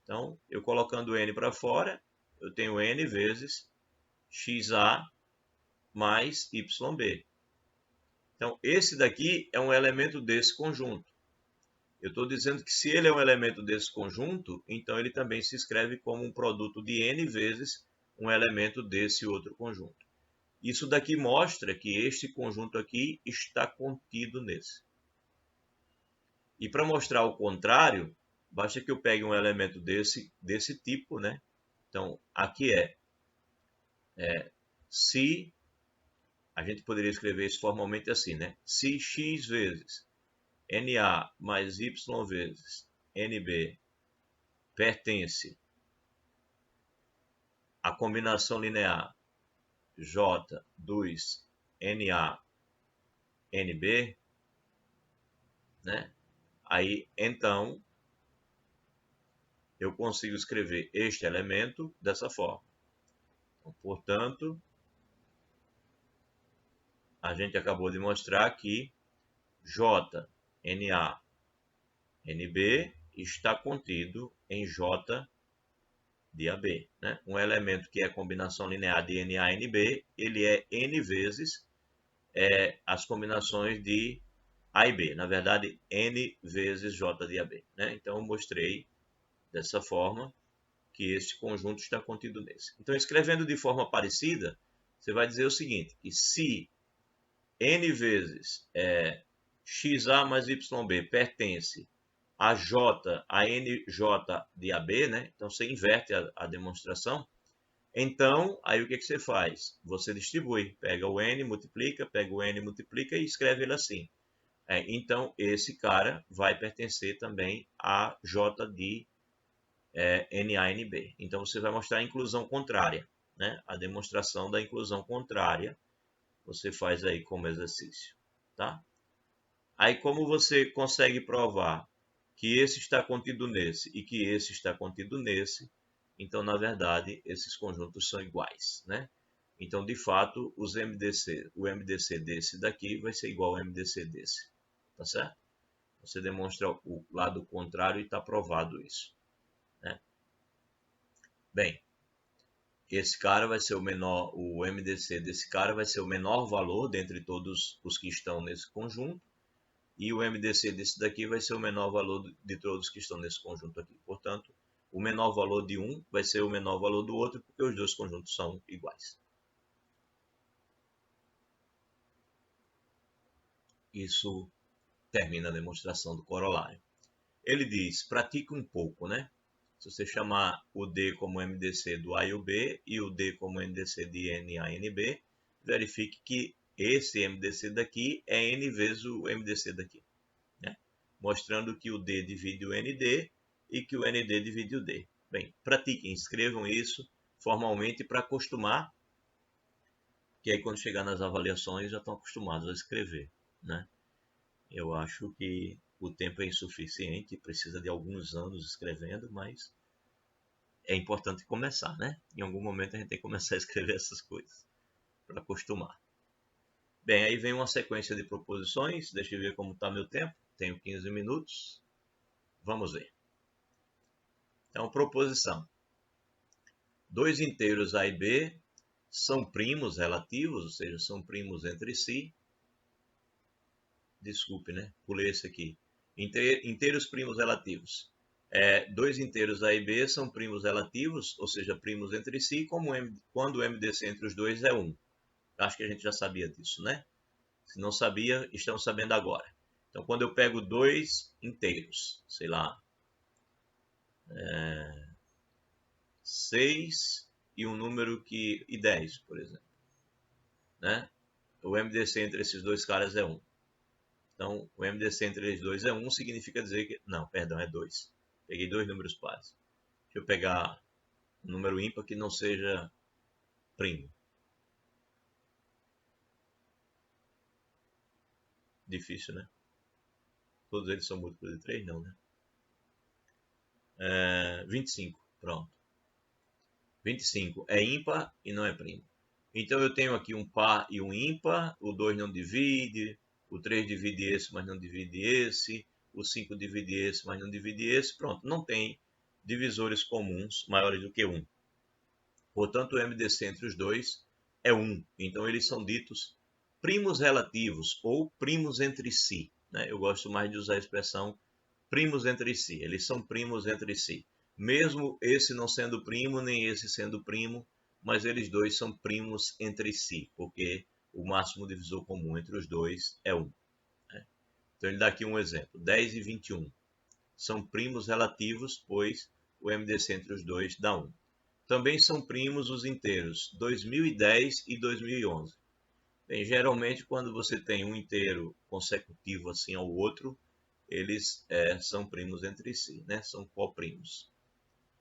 Speaker 1: Então, eu colocando N para fora, eu tenho N vezes XA mais YB. Então, esse daqui é um elemento desse conjunto. Eu estou dizendo que se ele é um elemento desse conjunto, então ele também se escreve como um produto de N vezes um elemento desse outro conjunto. Isso daqui mostra que este conjunto aqui está contido nesse. E para mostrar o contrário, basta que eu pegue um elemento desse tipo, né? Então, aqui se, a gente poderia escrever isso formalmente assim, né? Se x vezes NA mais Y vezes NB pertence à combinação linear J dos NA NB, né? Aí, então, eu consigo escrever este elemento dessa forma. Então, portanto, a gente acabou de mostrar que J, NA, NB está contido em J de AB, né? Um elemento que é combinação linear de NA e NB, ele é N vezes as combinações de A e B, na verdade, N vezes J de AB. Né? Então, eu mostrei dessa forma que esse conjunto está contido nesse. Então, escrevendo de forma parecida, você vai dizer o seguinte, que se N vezes XA mais YB pertence a J, a NJ de AB, né? Então, você inverte a demonstração. Então, aí o que você faz? Você distribui, pega o N, multiplica, pega o N, multiplica e escreve ele assim. Então, esse cara vai pertencer também a J de NA-NB. Então, você vai mostrar a inclusão contrária, né? A demonstração da inclusão contrária, você faz aí como exercício, tá? Aí, como você consegue provar que esse está contido nesse e que esse está contido nesse, então, na verdade, esses conjuntos são iguais, né? Então, de fato, o MDC desse daqui vai ser igual ao MDC desse, tá certo? Você demonstra o lado contrário e está provado isso, né? Bem, esse cara vai ser o menor, o MDC desse cara vai ser o menor valor dentre todos os que estão nesse conjunto, e o MDC desse daqui vai ser o menor valor de todos que estão nesse conjunto aqui. Portanto, o menor valor de um vai ser o menor valor do outro, porque os dois conjuntos são iguais. Isso termina a demonstração do corolário. Ele diz, pratique um pouco, né? Se você chamar o D como MDC do A e o B e o D como MDC de NA-NB, verifique que esse MDC daqui é N vezes o MDC daqui, né? Mostrando que o D divide o ND e que o ND divide o D. Bem, pratiquem, escrevam isso formalmente para acostumar, que aí quando chegar nas avaliações já estão acostumados a escrever, né? Eu acho que o tempo é insuficiente, precisa de alguns anos escrevendo, mas é importante começar, né? Em algum momento a gente tem que começar a escrever essas coisas, para acostumar. Bem, aí vem uma sequência de proposições, deixa eu ver como está meu tempo, tenho 15 minutos, vamos ver. Então, proposição. Dois inteiros A e B são primos relativos, ou seja, são primos entre si. Desculpe, né? Pulei esse aqui. Inteiros primos relativos. Dois inteiros A e B são primos relativos, ou seja, primos entre si, quando o MDC entre os dois é 1. Acho que a gente já sabia disso, né? Se não sabia, estamos sabendo agora. Então, quando eu pego dois inteiros, sei lá, 6 e um número e 10, por exemplo, né? O MDC entre esses dois caras é 1. Então, o MDC entre eles dois é 1, significa dizer que... Não, perdão, é 2. Peguei dois números pares. Deixa eu pegar um número ímpar que não seja primo. Difícil, né? Todos eles são múltiplos de 3? Não, né? 25, pronto. 25 é ímpar e não é primo. Então, eu tenho aqui um par e um ímpar. O 2 não divide. O 3 divide esse, mas não divide esse. O 5 divide esse, mas não divide esse. Pronto, não tem divisores comuns maiores do que 1. Portanto, o MDC entre os dois é 1. Então, eles são ditos primos relativos ou primos entre si, né? Eu gosto mais de usar a expressão primos entre si. Eles são primos entre si. Mesmo esse não sendo primo, nem esse sendo primo, mas eles dois são primos entre si, porque o máximo divisor comum entre os dois é 1. Né? Então, ele dá aqui um exemplo. 10 e 21 são primos relativos, pois o MDC entre os dois dá 1. Também são primos os inteiros 2010 e 2011. Bem, geralmente, quando você tem um inteiro consecutivo assim ao outro, eles são primos entre si, né? São coprimos.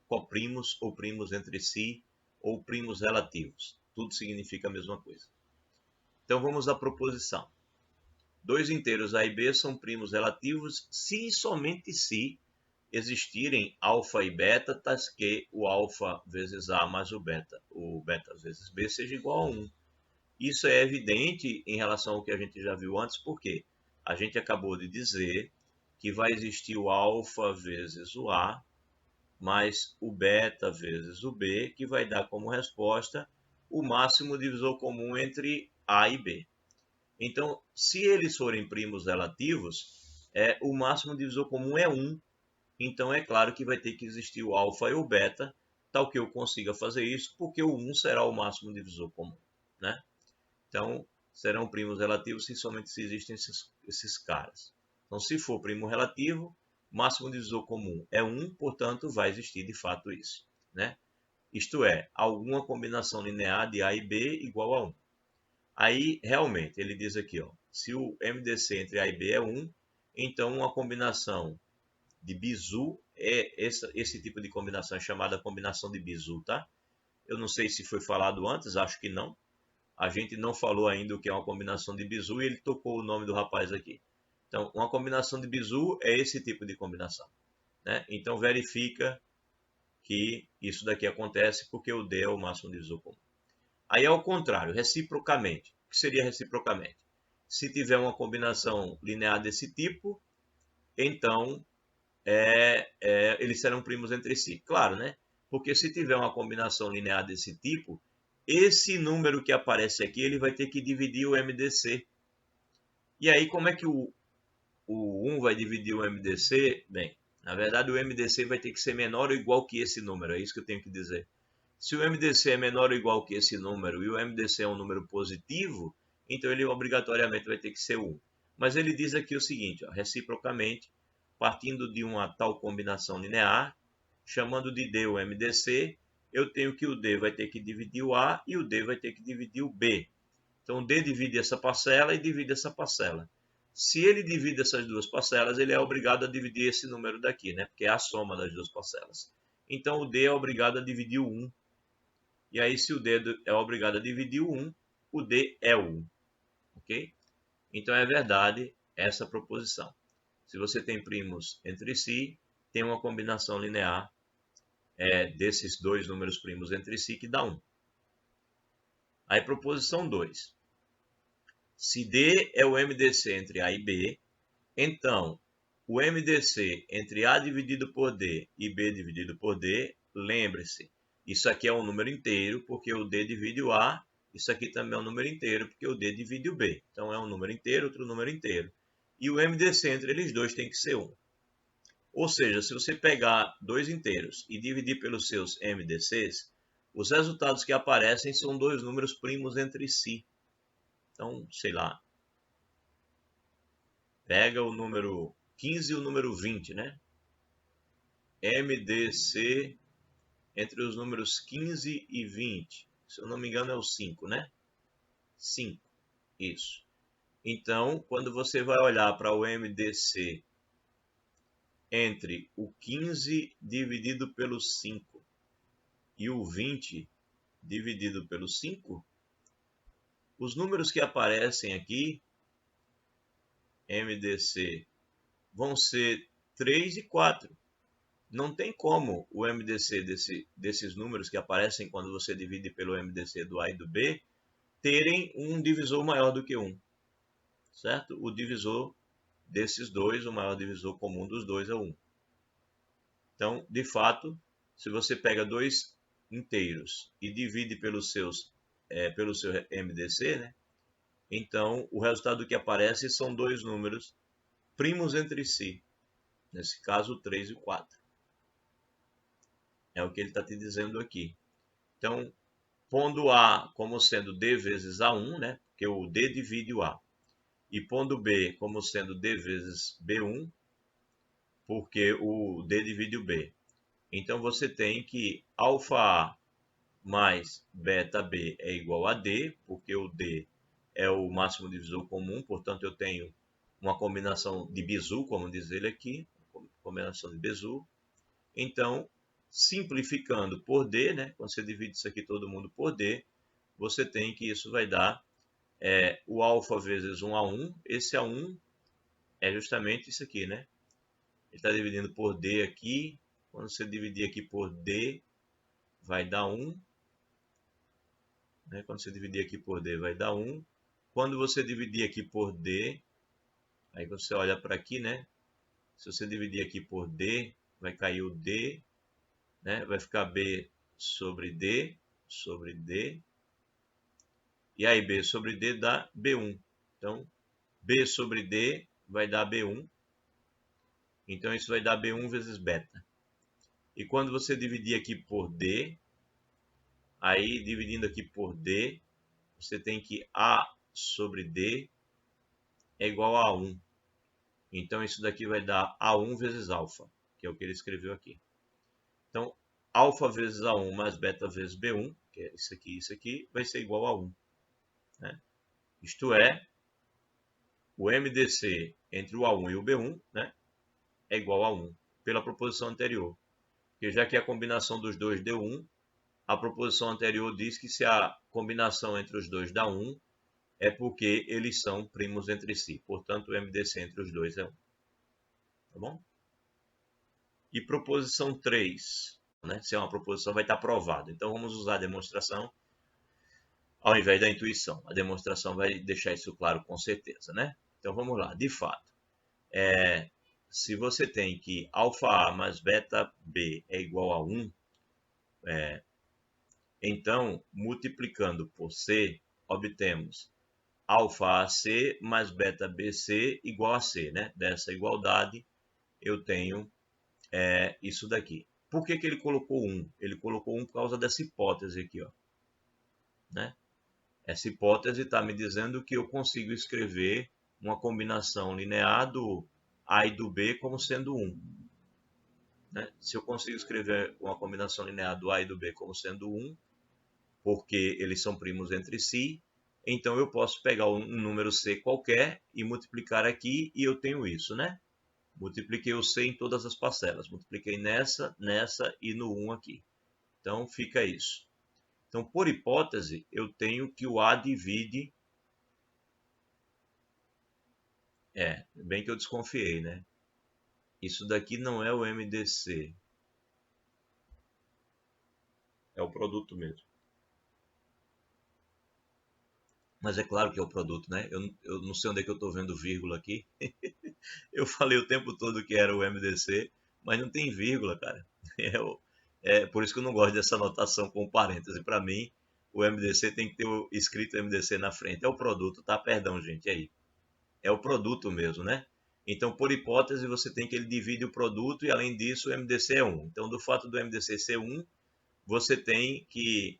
Speaker 1: Coprimos ou primos entre si, ou primos relativos. Tudo significa a mesma coisa. Então, vamos à proposição. Dois inteiros A e B são primos relativos se e somente se existirem alfa e beta, tais que o alfa vezes A mais o beta vezes B seja igual a 1. Isso é evidente em relação ao que a gente já viu antes, porque a gente acabou de dizer que vai existir o alfa vezes o A, mais o beta vezes o B, que vai dar como resposta o máximo divisor comum entre A e B. Então, se eles forem primos relativos, o máximo divisor comum é 1. Então, é claro que vai ter que existir o alfa e o beta, tal que eu consiga fazer isso, porque o 1 será o máximo divisor comum, né? Então, serão primos relativos somente se existem esses caras. Então, se for primo relativo, máximo divisor comum é 1, portanto, vai existir de fato isso, né? Isto é, alguma combinação linear de A e B igual a 1. Aí, realmente, ele diz aqui, ó, se o MDC entre A e B é 1, então uma combinação de bizu esse tipo de combinação é chamada combinação de bizu, tá? Eu não sei se foi falado antes, acho que não. A gente não falou ainda o que é uma combinação de bizu e ele tocou o nome do rapaz aqui. Então, uma combinação de bizu é esse tipo de combinação, né? Então, verifica que isso daqui acontece porque o D é o máximo divisor comum. Aí, ao contrário, reciprocamente. O que seria reciprocamente? Se tiver uma combinação linear desse tipo, então eles serão primos entre si. Claro, né? Porque se tiver uma combinação linear desse tipo, esse número que aparece aqui, ele vai ter que dividir o MDC. E aí, como é que o 1 vai dividir o MDC? Bem, na verdade, o MDC vai ter que ser menor ou igual que esse número. É isso que eu tenho que dizer. Se o MDC é menor ou igual que esse número e o MDC é um número positivo, então ele obrigatoriamente vai ter que ser 1. Mas ele diz aqui o seguinte, ó, reciprocamente, partindo de uma tal combinação linear, chamando de D o MDC, eu tenho que o D vai ter que dividir o A e o D vai ter que dividir o B. Então, o D divide essa parcela e divide essa parcela. Se ele divide essas duas parcelas, ele é obrigado a dividir esse número daqui, né? Porque é a soma das duas parcelas. Então, o D é obrigado a dividir o 1. E aí, se o D é obrigado a dividir o 1, o D é o 1. Ok? Então, é verdade essa proposição. Se você tem primos entre si, tem uma combinação linear desses dois números primos entre si que dá 1. Aí, proposição 2. Se D é o MDC entre A e B, então o MDC entre A dividido por D e B dividido por D, lembre-se, isso aqui é um número inteiro, porque o D divide o A, isso aqui também é um número inteiro, porque o D divide o B. Então, é um número inteiro, outro número inteiro. E o MDC entre eles dois tem que ser 1. Ou seja, se você pegar dois inteiros e dividir pelos seus MDCs, os resultados que aparecem são dois números primos entre si. Então, sei lá, pega o número 15 e o número 20, né? MDC entre os números 15 e 20. Se eu não me engano é o 5, né? 5, isso. Então, quando você vai olhar para o MDC entre o 15 dividido pelo 5 e o 20 dividido pelo 5, os números que aparecem aqui, MDC, vão ser 3 e 4. Não tem como o MDC desses números que aparecem quando você divide pelo MDC do A e do B terem um divisor maior do que 1. Certo? O divisor desses dois, o maior divisor comum dos dois é 1. Então, de fato, se você pega dois inteiros e divide pelo seu MDC, né? Então, o resultado que aparece são dois números primos entre si. Nesse caso, 3 e 4. É o que ele está te dizendo aqui. Então, pondo A como sendo D vezes A1, né? Porque o D divide o A. E pondo B como sendo D vezes B1, porque o D divide o B. Então, você tem que alfa A mais beta B é igual a D, porque o D é o máximo divisor comum, portanto, eu tenho uma combinação de bizu, como diz ele aqui, combinação de bizu. Então, simplificando por D, né? Quando você divide isso aqui todo mundo por D, você tem que isso vai dar o alfa vezes 1 a 1. Esse A1 é justamente isso aqui, né? Ele está dividindo por D aqui. Quando você dividir aqui por D, vai dar 1. Né? Quando você dividir aqui por D, vai dar 1. Quando você dividir aqui por D, aí você olha para aqui, né? Se você dividir aqui por D, vai cair o D, né? Vai ficar B sobre D, sobre D. E aí B sobre D dá B1. Então, B sobre D vai dar B1. Então, isso vai dar B1 vezes beta. E quando você dividir aqui por D, aí dividindo aqui por D, você tem que A sobre D é igual a 1. Então, isso daqui vai dar A1 vezes alfa, que é o que ele escreveu aqui. Então, alfa vezes A1 mais beta vezes B1, que é isso aqui, vai ser igual a 1. Né? Isto é, o MDC entre o A1 e o B1, né, é igual a 1, pela proposição anterior. Porque já que a combinação dos dois deu 1, a proposição anterior diz que se a combinação entre os dois dá 1, é porque eles são primos entre si. Portanto, o MDC entre os dois é 1. Tá bom? E proposição 3, né? Se é uma proposição, vai estar provado. Então, vamos usar a demonstração ao invés da intuição. A demonstração vai deixar isso claro com certeza, né? Então, vamos lá. De fato, se você tem que alfa A mais beta B é igual a 1, então, multiplicando por C, obtemos alfa AC mais beta BC igual a C, né? Dessa igualdade, eu tenho isso daqui. Por que ele colocou 1? Ele colocou 1 por causa dessa hipótese aqui, ó. Né? Essa hipótese está me dizendo que eu consigo escrever uma combinação linear do A e do B como sendo 1. Né? Se eu consigo escrever uma combinação linear do A e do B como sendo 1, porque eles são primos entre si, então eu posso pegar um número C qualquer e multiplicar aqui e eu tenho isso, né? Multipliquei o C em todas as parcelas, multipliquei nessa, nessa e no 1 aqui. Então fica isso. Então, por hipótese, eu tenho que o A divide... bem que eu desconfiei, né? Isso daqui não é o MDC. É o produto mesmo. Mas é claro que é o produto, né? Eu não sei onde é que eu estou vendo vírgula aqui. Eu falei o tempo todo que era o MDC, mas não tem vírgula, cara. É por isso que eu não gosto dessa notação com parêntese. Para mim, o MDC tem que ter escrito MDC na frente. É o produto, tá? Perdão, gente, aí. É o produto mesmo, né? Então, por hipótese, você tem que ele divide o produto e, além disso, o MDC é 1. Então, do fato do MDC ser 1, você tem que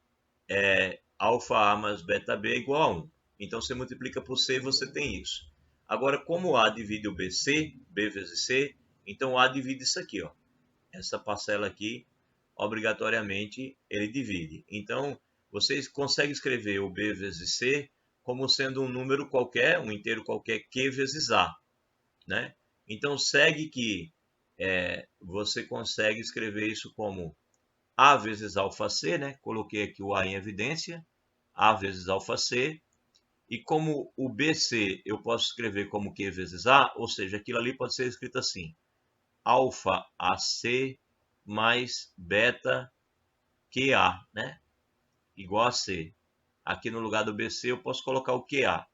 Speaker 1: alfa A mais beta B é igual a 1. Então, você multiplica por C e você tem isso. Agora, como A divide o BC, B vezes C, então A divide isso aqui, ó. Essa parcela aqui, obrigatoriamente, ele divide. Então, vocês conseguem escrever o B vezes C como sendo um número qualquer, um inteiro qualquer, Q vezes A. Né? Então, segue que você consegue escrever isso como A vezes alfa C, né? Coloquei aqui o A em evidência, A vezes alfa C, e como o BC eu posso escrever como Q vezes A, ou seja, aquilo ali pode ser escrito assim, alfa AC mais beta QA, né? Igual a C. Aqui no lugar do BC eu posso colocar o QA.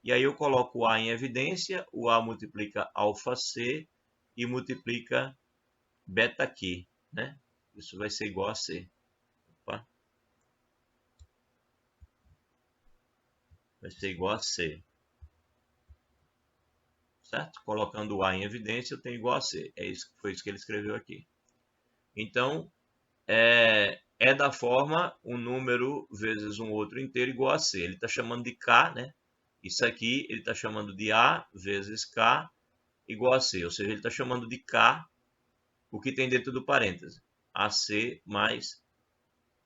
Speaker 1: E aí eu coloco o A em evidência, o A multiplica alfa C e multiplica beta Q, né? Isso vai ser igual a C. Opa. Vai ser igual a C. Certo? Colocando o A em evidência, eu tenho igual a C. Foi isso que ele escreveu aqui. Então, é da forma um número vezes um outro inteiro igual a C. Ele está chamando de K, né? Isso aqui ele está chamando de A vezes K igual a C. Ou seja, ele está chamando de K o que tem dentro do parêntese. AC mais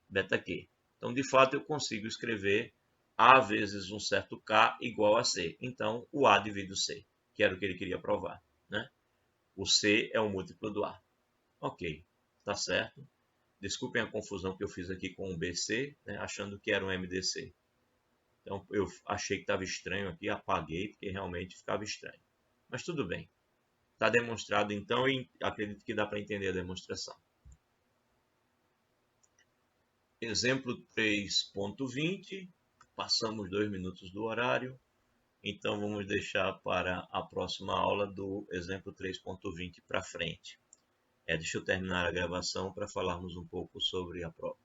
Speaker 1: beta Q. Então, de fato, eu consigo escrever A vezes um certo K igual a C. Então, o A divide o C, que era o que ele queria provar. Né? O C é um múltiplo do A. Ok, tá certo. Desculpem a confusão que eu fiz aqui com o BC, né, achando que era um MDC. Então, eu achei que estava estranho aqui, apaguei, porque realmente ficava estranho. Mas tudo bem. Está demonstrado, então, e acredito que dá para entender a demonstração. Exemplo 3.20. Passamos 2 minutos do horário. Então, vamos deixar para a próxima aula do exemplo 3.20 para frente. Deixa eu terminar a gravação para falarmos um pouco sobre a prova.